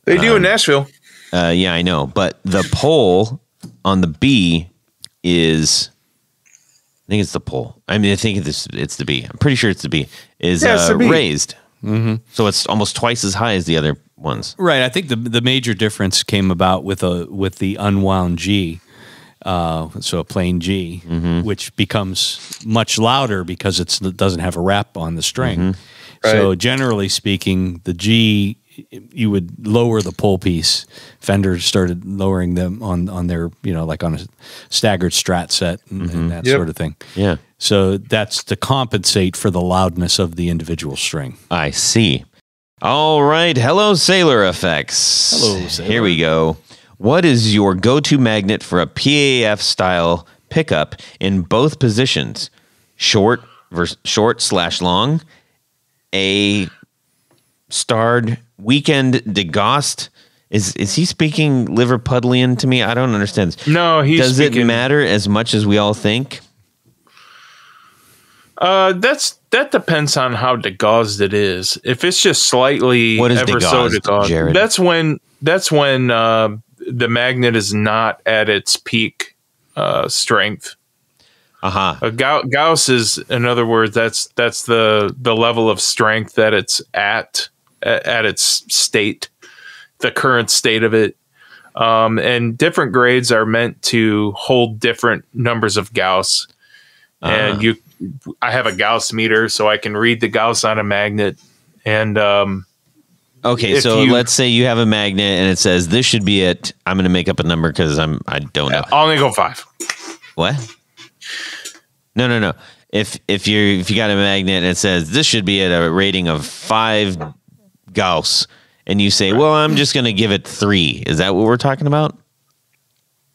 They do in Nashville. Yeah, I know. But the pole on the B is, I think it's the pole. I mean, I think it's the B. I'm pretty sure it's the B. Is raised. Mm-hmm. So it's almost twice as high as the other ones. Right. I think the major difference came about with the unwound G. So a plain G, which becomes much louder because it doesn't have a wrap on the string. Right. So generally speaking, the G, you would lower the pull piece. Fender started lowering them on their, like on a staggered Strat set and that sort of thing. Yeah. So that's to compensate for the loudness of the individual string. I see. All right. Hello, Sailor Effects. Hello, Sailor. Here we go. What is your go-to magnet for a PAF style pickup in both positions? Short/long, a starred weekend degost. Is he speaking Liverpudlian to me? I don't understand this. No, Does it matter as much as we all think? That depends on how degaussed it is. If it's just slightly what is ever so degaussed, Jared? that's when the magnet is not at its peak strength. Gauss is, in other words, that's the level of strength that it's at its state, the current state of it. And different grades are meant to hold different numbers of Gauss. And I have a Gauss meter, so I can read the Gauss on a magnet. And okay, so let's say you have a magnet and it says this should be at. I'm going to make up a number because I don't know. I'll only go 5. What? No. If you got a magnet and it says this should be at a rating of 5 Gauss, and you say, well, I'm just going to give it 3. Is that what we're talking about?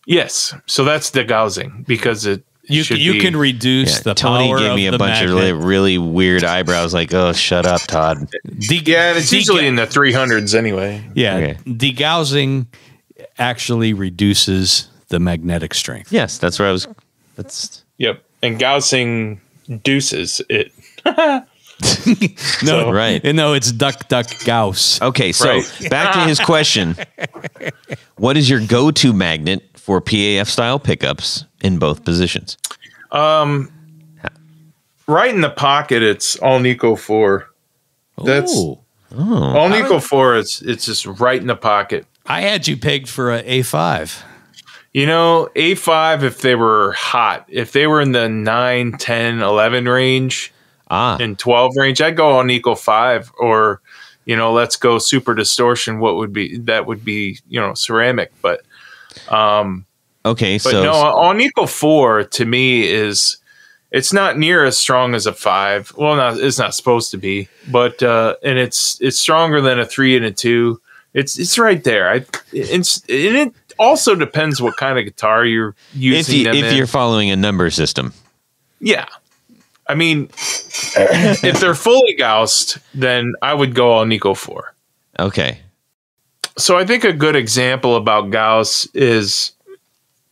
Yes. So that's degaussing because it. You can reduce the Tony power gave me of a the bunch magnet. of really weird eyebrows. Like, oh, shut up, Todd. It's usually in the 300s anyway. Yeah, Okay. degaussing actually reduces the magnetic strength. Yes, that's where I was. That's Yep. And gaussing deuces it. No, right. No, it's duck Gauss. okay. So Right. back to his question: what is your go-to magnet for PAF style pickups in both positions? right in the pocket, it's all Nico 4. That's Oh. all Nico 4. It's just right in the pocket. I had you pegged for a A5. You know, A5, if they were hot, if they were in the 9, 10, 11 range and 12 range, I'd go on Eco 5 or, you know, let's go super distortion. That would be, you know, ceramic. But, okay. But no, on Eco 4 to me it's not near as strong as a 5. Well, it's not supposed to be, but, and it's stronger than a 3 and a 2. It's right there. It also depends what kind of guitar you're using. If you're following a number system. Yeah. I mean, if they're fully Gaussed, then I would go on Eco 4. Okay. So I think a good example about Gauss is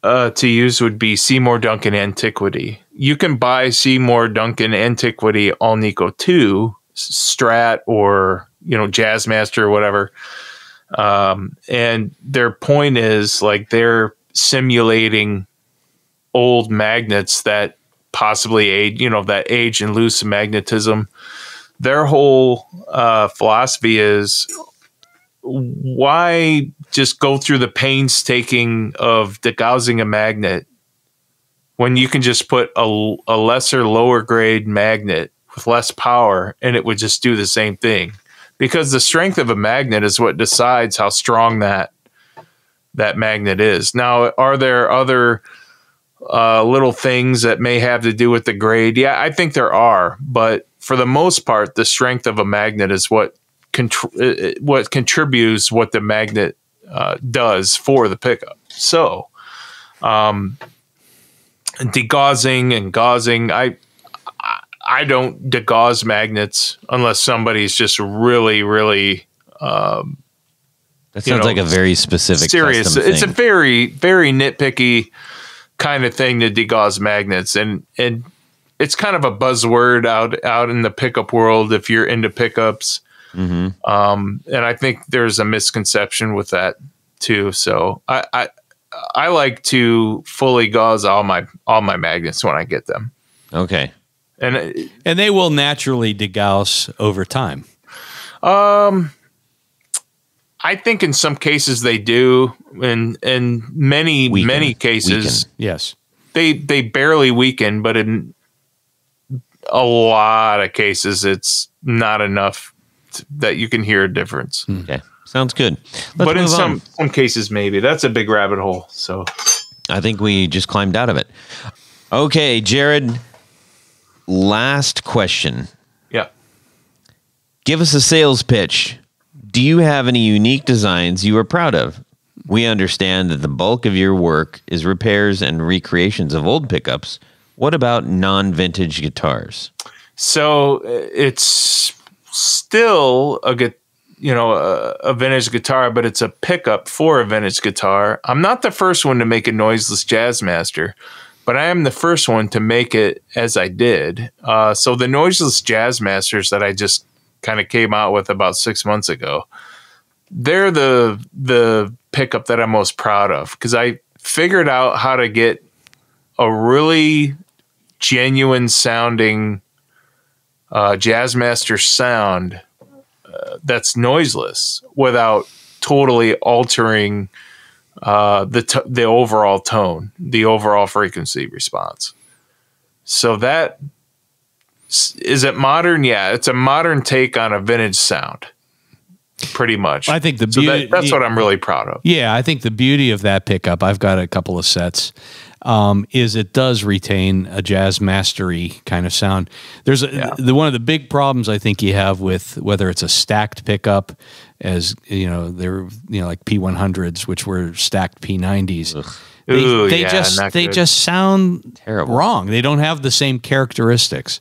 to use would be Seymour Duncan Antiquity. You can buy Seymour Duncan Antiquity on Eco 2, Strat, or, you know, Jazzmaster or whatever. And their point is like they're simulating old magnets that possibly age, you know, that age and lose some magnetism. Their whole philosophy is, why just go through the painstaking of degaussing a magnet when you can just put a lesser, lower grade magnet with less power and it would just do the same thing? Because the strength of a magnet is what decides how strong that magnet is. Now, are there other little things that may have to do with the grade? Yeah, I think there are. But for the most part, the strength of a magnet is what contributes what the magnet does for the pickup. So, degaussing and gaussing, I don't degauss magnets unless somebody's just really, really. That sounds like a very specific, serious. It's a thing. very, very nitpicky kind of thing to degauss magnets, and it's kind of a buzzword out in the pickup world if you're into pickups. Mm-hmm. And I think there's a misconception with that too. So I like to fully gauze all my magnets when I get them. Okay. And they will naturally degauss over time. I think in some cases they do, and in many cases, yes, they barely weaken. But in a lot of cases, it's not enough that you can hear a difference. Okay, sounds good. But in some cases, maybe that's a big rabbit hole. So I think we just climbed out of it. Okay, Jared. Last question. Yeah. Give us a sales pitch. Do you have any unique designs you are proud of? We understand that the bulk of your work is repairs and recreations of old pickups. What about non-vintage guitars? So it's still a vintage guitar, but it's a pickup for a vintage guitar. I'm not the first one to make a noiseless Jazzmaster, but I am the first one to make it as I did. So the noiseless Jazzmasters that I just kind of came out with about 6 months ago, they're the pickup that I'm most proud of, because I figured out how to get a really genuine sounding Jazzmaster sound that's noiseless without totally altering the overall tone, the overall frequency response. So that is it modern? Yeah, it's a modern take on a vintage sound, pretty much. I think the beauty, that's what I'm really proud of. Yeah, I think the beauty of that pickup, I've got a couple of sets, is it does retain a jazz mastery kind of sound. There's one of the big problems I think you have with whether it's a stacked pickup, as you know, they're like P100s, which were stacked P90s. They just sound terrible, wrong. They don't have the same characteristics.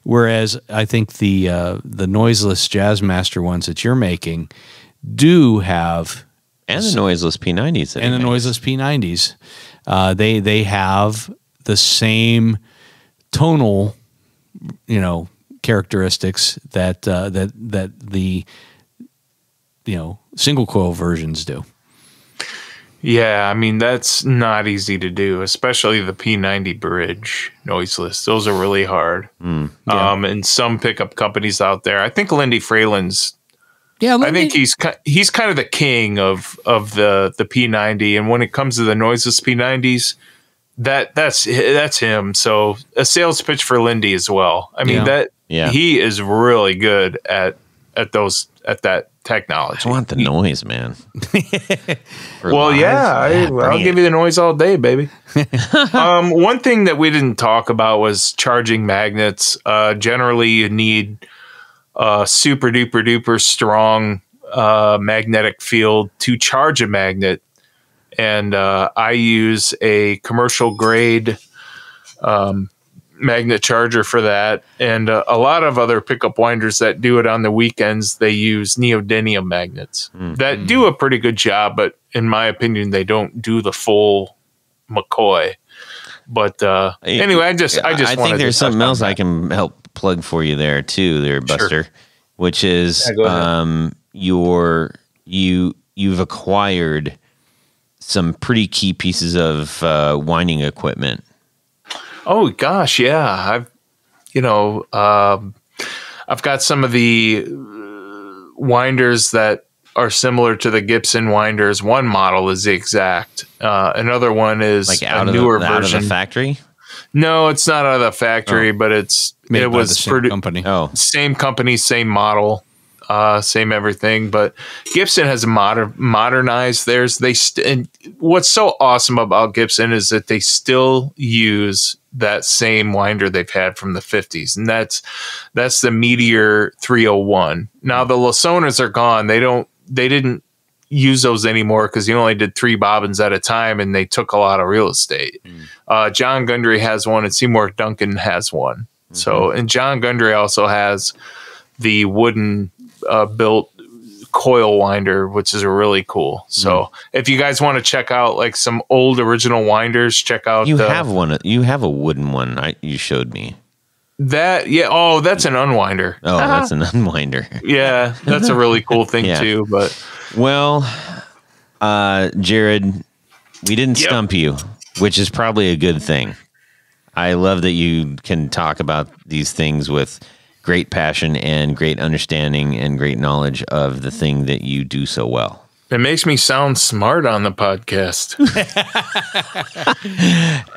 Whereas I think the noiseless Jazzmaster ones that you're making do have, and the noiseless P90s, and the noiseless P90s, they have the same tonal, characteristics that the single coil versions do. Yeah, I mean, that's not easy to do, especially the P90 bridge noiseless. Those are really hard. And some pickup companies out there, I think Lindy Freyland's, I think he's kind of the king of the P90. And when it comes to the noiseless P90s, that's him. So a sales pitch for Lindy as well. I mean, he is really good at that technology. I want the noise, man. Well, I'll give you the noise all day, baby. One thing that we didn't talk about was charging magnets. Generally, you need a super duper duper strong magnetic field to charge a magnet. And I use a commercial grade magnet charger for that, and a lot of other pickup winders that do it on the weekends, they use neodymium magnets that do a pretty good job, but in my opinion they don't do the full McCoy. But anyway, I think there's something else I can help plug for you there too, there, Buster. Sure. Which is you've acquired some pretty key pieces of winding equipment. Oh gosh, yeah. I've got some of the winders that are similar to the Gibson winders. One model is the exact. Another one is like a newer version. Out of the factory? No, it's not out of the factory, but it was same company. Same company, same model. Same everything, but Gibson has modernized theirs. And what's so awesome about Gibson is that they still use that same winder they've had from the 50s, and that's the Meteor 301. Now the Lasonas are gone. They didn't use those anymore because you only did 3 bobbins at a time, and they took a lot of real estate. John Gundry has one, and Seymour Duncan has one. So, and John Gundry also has the wooden built coil winder, which is really cool. So if you guys want to check out like some old original winders, check out. You have one. You have a wooden one. You showed me that. Yeah. Oh, that's an unwinder. Oh, that's an unwinder. Yeah, that's a really cool thing too. But well, Jared, we didn't stump you, which is probably a good thing. I love that you can talk about these things with great passion and great understanding and great knowledge of the thing that you do so well. It makes me sound smart on the podcast.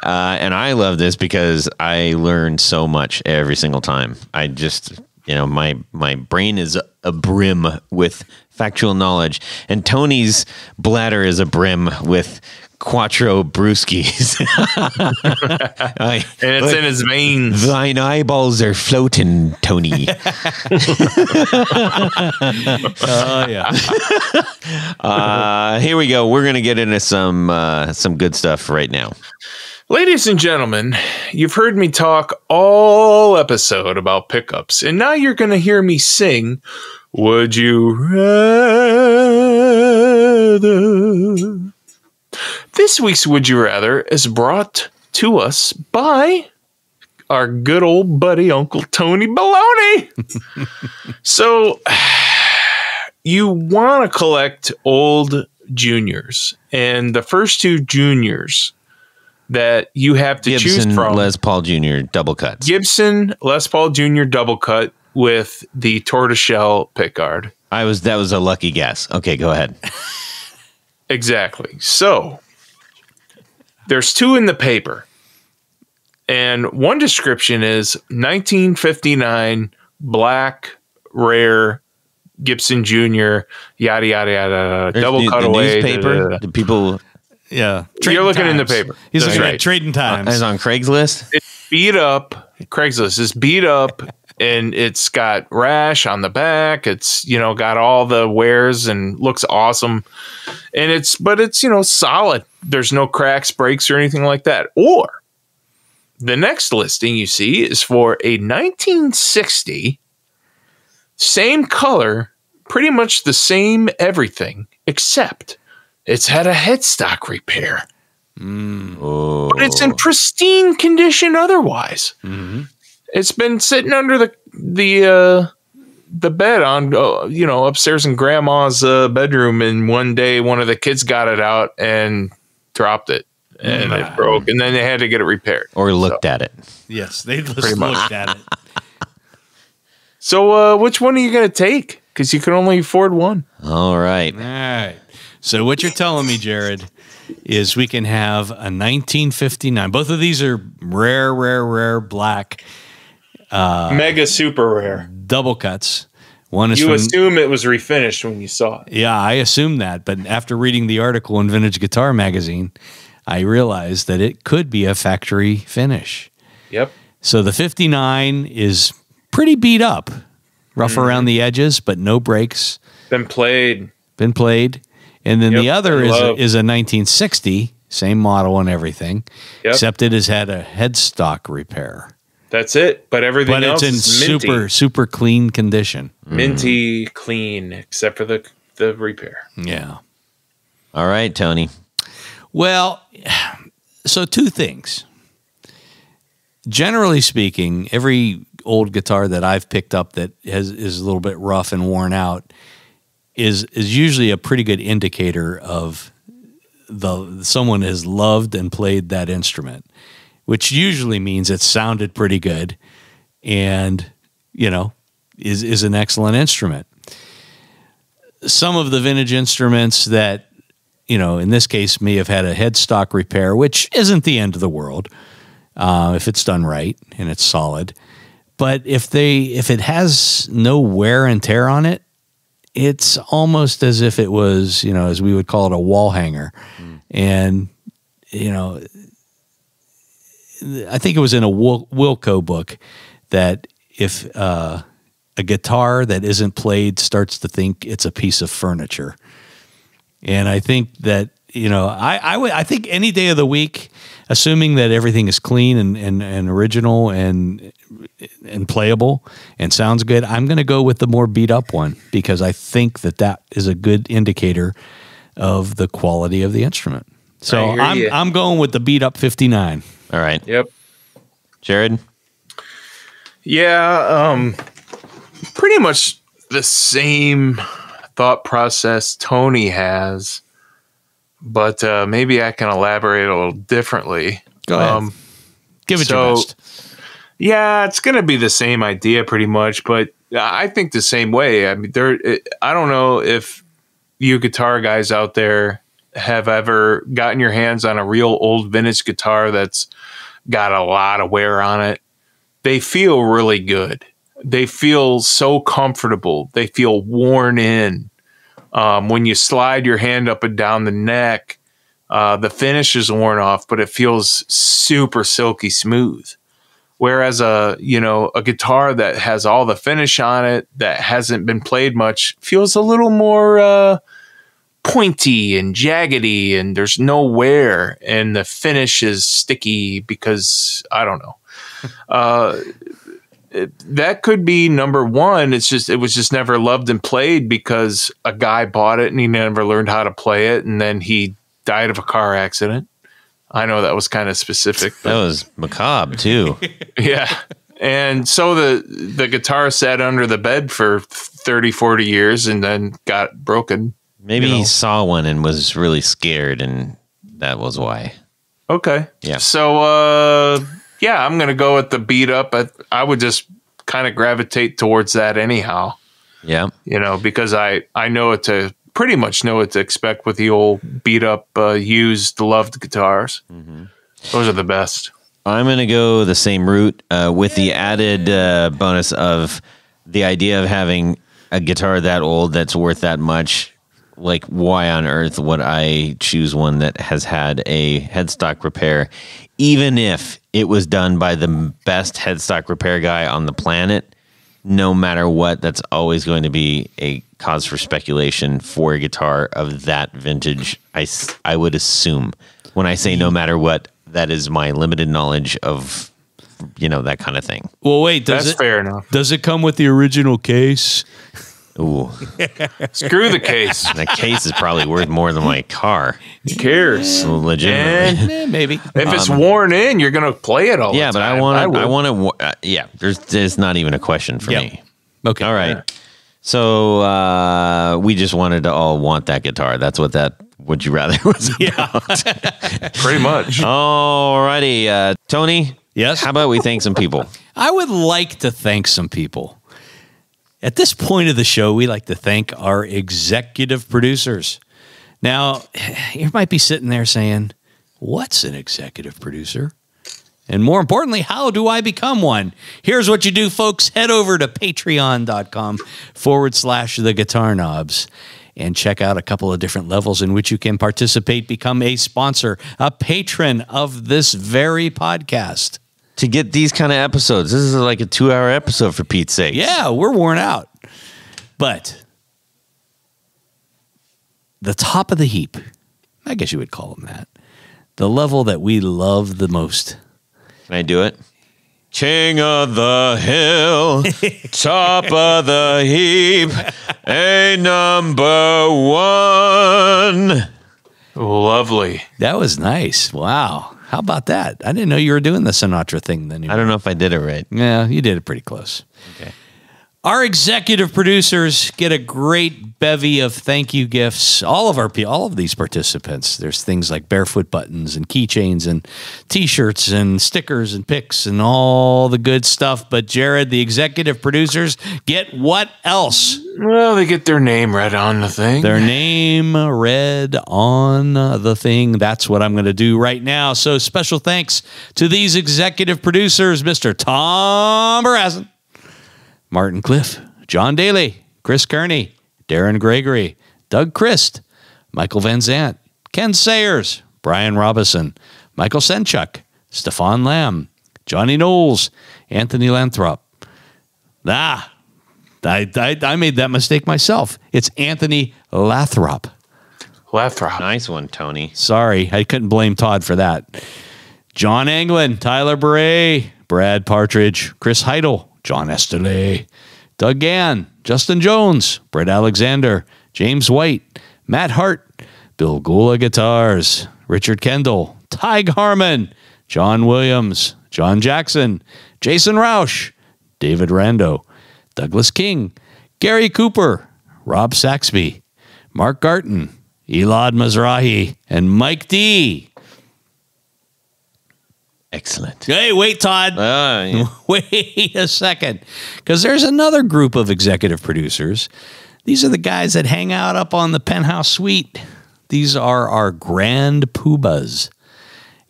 And I love this because I learn so much every single time. I just, my brain is abrim with factual knowledge, and Tony's bladder is abrim with Quattro Brewskis. And it's in his veins. Thine eyeballs are floating, Tony. Oh, yeah. Here we go. We're going to get into some good stuff right now. Ladies and gentlemen, you've heard me talk all episode about pickups, and now you're going to hear me sing, Would You Rather? This week's Would You Rather is brought to us by our good old buddy, Uncle Tony Baloney. So, you want to collect old juniors, and the first 2 juniors that you have to choose from. Les Paul Jr. double cuts. Gibson Les Paul Jr. double cut with the tortoiseshell pickguard. That was a lucky guess. Okay, go ahead. Exactly. So there's 2 in the paper, and one description is 1959 black rare Gibson Jr. yada yada yada double cutaway. Newspaper. The people. Yeah, you're looking in the paper. He's looking at Trading Times. As on Craigslist. It's beat up. Craigslist is beat up. And it's got rash on the back. It's, got all the wears and looks awesome. And it's solid. There's no cracks, breaks, or anything like that. Or the next listing you see is for a 1960, same color, pretty much the same everything, except it's had a headstock repair. But it's in pristine condition otherwise. Mm-hmm. It's been sitting under the the bed on, upstairs in grandma's bedroom. And one day one of the kids got it out and dropped it and it broke. And then they had to get it repaired. Or looked at it. Yes, they just looked at it. So which one are you going to take? Because you can only afford one. All right. All right. So what you're telling me, Jared, is we can have a 1959. Both of these are rare black. Mega super rare. Double cuts. One is You assume it was refinished when you saw it. Yeah, I assumed that. But after reading the article in Vintage Guitar Magazine, I realized that it could be a factory finish. Yep. So the 59 is pretty beat up, rough around the edges, but no breaks. Been played. And then the other is a 1960, same model and everything, except it has had a headstock repair. That's it. But everything else it's in is minty. super clean condition. Minty clean, except for the repair. Yeah. All right, Tony. Well, so two things. Generally speaking, every old guitar that I've picked up that is a little bit rough and worn out is usually a pretty good indicator of someone has loved and played that instrument, which usually means it sounded pretty good and, is an excellent instrument. Some of the vintage instruments that, in this case may have had a headstock repair, which isn't the end of the world if it's done right and it's solid. But if it has no wear and tear on it, it's almost as if it was, as we would call it, a wall hanger. And, I think it was in a Wilco book that if a guitar that isn't played starts to think it's a piece of furniture. And I think that, I think any day of the week, assuming that everything is clean and original and playable and sounds good, I'm going to go with the more beat up one because I think that is a good indicator of the quality of the instrument. So I'm going with the beat up 59. All right. Yep. Jared? Yeah, pretty much the same thought process Tony has, but maybe I can elaborate a little differently. Go ahead. Give it your best. Yeah, it's going to be the same idea pretty much, but I think the same way. I mean, I don't know if you guitar guys out there have ever gotten your hands on a real old vintage guitar that's got a lot of wear on it. They feel really good. They feel so comfortable. They feel worn in. When you slide your hand up and down the neck, the finish is worn off, but it feels super silky smooth. Whereas a guitar that has all the finish on it that hasn't been played much feels a little more pointy and jaggedy, and there's no wear, and the finish is sticky because I don't know. That could be number one. It was just never loved and played because a guy bought it and he never learned how to play it, and then he died of a car accident. I know that was kind of specific. That was macabre too. Yeah. And so the guitar sat under the bed for 30, 40 years and then got broken. Maybe he saw one and was really scared, and that was why. Okay. Yeah. So, I'm going to go with the beat up. I would just kind of gravitate towards that anyhow. Yeah. Because I pretty much know what to expect with the old beat up, used, loved guitars. Mm-hmm. Those are the best. I'm going to go the same route with the added bonus of the idea of having a guitar that old that's worth that much. Like, why on earth would I choose one that has had a headstock repair, even if it was done by the best headstock repair guy on the planet? No matter what, that's always going to be a cause for speculation for a guitar of that vintage. I would assume. When I say no matter what, that is my limited knowledge of, that kind of thing. Well, wait, that's fair enough. Does it come with the original case? Ooh. Screw the case. That case is probably worth more than my car. Who cares? Legitimately. Maybe. If it's worn in, you're going to play it all the time. Yeah, but I want to, there's not even a question for me. Okay. All right. So we just wanted to all want that guitar. That's what that Would You Rather was about. Pretty much. Alrighty. Tony? Yes? How about we thank some people? I would like to thank some people. At this point of the show, we like to thank our executive producers. Now, you might be sitting there saying, what's an executive producer? And more importantly, how do I become one? Here's what you do, folks. Head over to patreon.com/the Guitar Knobs and check out a couple of different levels in which you can participate, become a sponsor, a patron of this very podcast. To get these kind of episodes. This is like a 2-hour episode for Pete's sake. Yeah, we're worn out. But the top of the heap, I guess you would call them that, the level that we love the most. Can I do it? King of the hill, top of the heap, a number one. Lovely. That was nice. Wow. How about that? I didn't know you were doing the Sinatra thing then. I don't know if I did it right. Yeah, you did it pretty close. Okay. Our executive producers get a great bevy of thank you gifts. All of these participants. There's things like barefoot buttons and keychains and T-shirts and stickers and picks and all the good stuff. But Jared, the executive producers get what else? Well, they get their name read on the thing. Their name read on the thing. That's what I'm going to do right now. So special thanks to these executive producers, Mr. Tom Barazin, Martin Cliff, John Daly, Chris Kearney, Darren Gregory, Doug Christ, Michael Van Zant, Ken Sayers, Brian Robison, Michael Senchuk, Stefan Lamb, Johnny Knowles, Anthony Lanthrop. I made that mistake myself. It's Anthony Lathrop. Lathrop. Nice one, Tony. Sorry, I couldn't blame Todd for that. John Anglin, Tyler Beret, Brad Partridge, Chris Heidel, John Esterle, Doug Gann, Justin Jones, Brett Alexander, James White, Matt Hart, Bill Gula Guitars, Richard Kendall, Tig Harmon, John Williams, John Jackson, Jason Roush, David Rando, Douglas King, Gary Cooper, Rob Saxby, Mark Garton, Elad Mizrahi, and Mike D. Excellent. Hey, wait, Todd. Yeah. Wait a second. Because there's another group of executive producers. These are the guys that hang out up on the penthouse suite. These are our grand poobahs.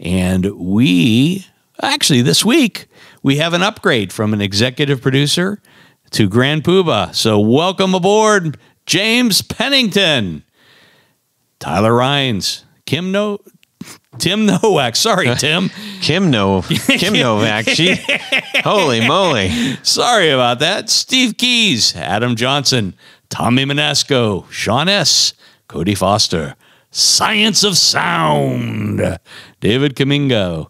And this week, we have an upgrade from an executive producer to grand poobah. So welcome aboard, James Pennington, Tyler Rhines, Tim Novak. Sorry, Tim. Kim Novak. Holy moly. Sorry about that. Steve Keys, Adam Johnson, Tommy Manasco, Sean S., Cody Foster, Science of Sound, David Kamingo,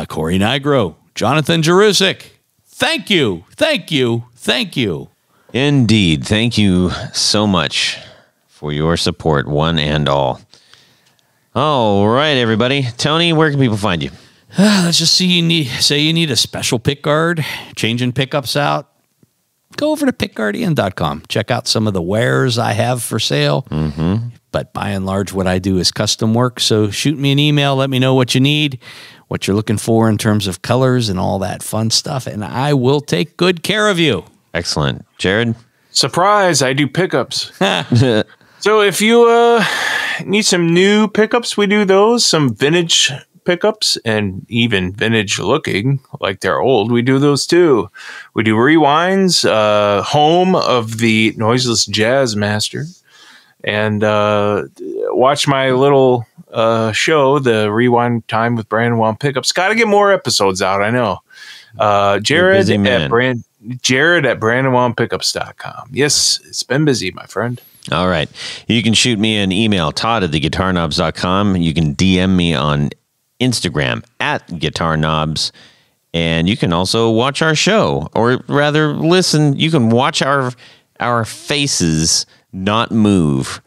Corey Nigro, Jonathan Jerusik. Thank you. Thank you. Thank you. Indeed. Thank you so much for your support, one and all. All right, everybody. Tony, where can people find you? Let's just see. You need a special pick guard, changing pickups out. Go over to pickguardian.com. Check out some of the wares I have for sale. Mm-hmm. But by and large, what I do is custom work. So shoot me an email. Let me know what you need, what you're looking for in terms of colors and all that fun stuff. And I will take good care of you. Excellent. Jared? Surprise, I do pickups. So if you need some new pickups, we do those. Some vintage pickups and even vintage looking like they're old. We do those too. We do rewinds, home of the Noiseless Jazz Master. And watch my little show, the Rewind Time with Brandonwound Pickups. Got to get more episodes out, I know. Jared at BrandonwoundPickups.com. Yes, it's been busy, my friend. All right. You can shoot me an email, Todd@theguitarknobs.com. You can DM me on Instagram @guitarknobs. And you can also watch our show, or rather listen. You can watch our faces not move,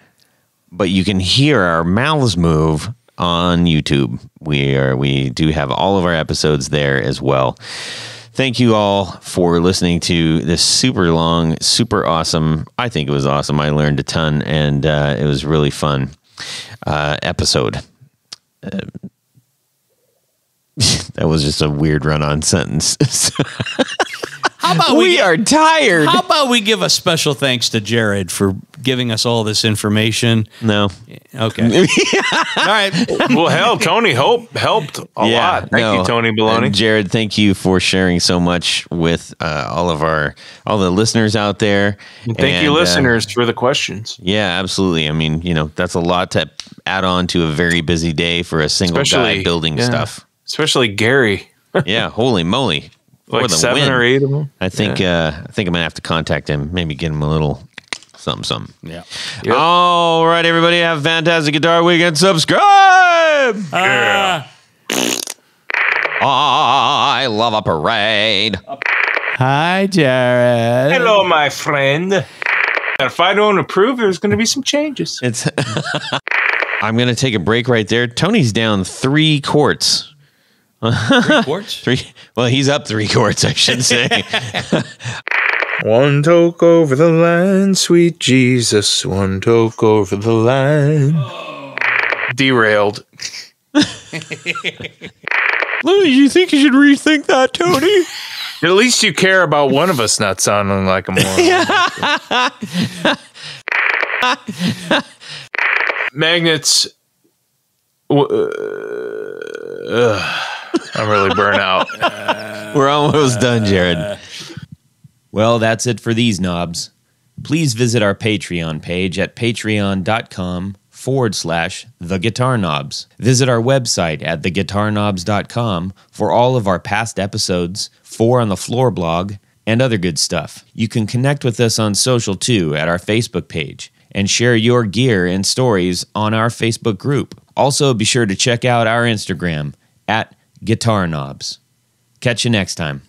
but you can hear our mouths move on YouTube. We do have all of our episodes there as well. thank you all for listening to this super long, super awesome. I think it was awesome. I learned a ton, and it was really fun episode. That was just a weird run-on sentence. How about we are tired. How about we give a special thanks to Jared for giving us all this information? No. Okay. All right. Well, hell, Tony helped a lot. Thank you, Tony Baloney. Jared, thank you for sharing so much with all the listeners out there. And thank you, listeners, for the questions. Yeah, absolutely. I mean, that's a lot to add on to a very busy day for a single guy building stuff. Especially Gary. Yeah, holy moly. Like 7 or 8 of them. I think I'm gonna have to contact him. Maybe get him a little something. Yeah. Yep. All right, everybody, have a fantastic guitar weekend. Subscribe. I love a parade. Hi, Jared. Hello, my friend. If I don't approve, there's going to be some changes. I'm gonna take a break right there. Tony's down 3 quarts. 3 quarts? 3. Well, he's up 3 quarts, I should say. One toke over the line, sweet Jesus. One toke over the line. Derailed. You think you should rethink that, Tony? At least you care about one of us not sounding like a moron. Magnets. I'm really burnt out. We're almost done, Jared. Well, that's it for these knobs. Please visit our Patreon page at patreon.com/theguitarknobs. Visit our website at theguitarknobs.com for all of our past episodes, 4 on the Floor blog, and other good stuff. You can connect with us on social too at our Facebook page and share your gear and stories on our Facebook group. Also, be sure to check out our Instagram at Guitar Knobs. Catch you next time.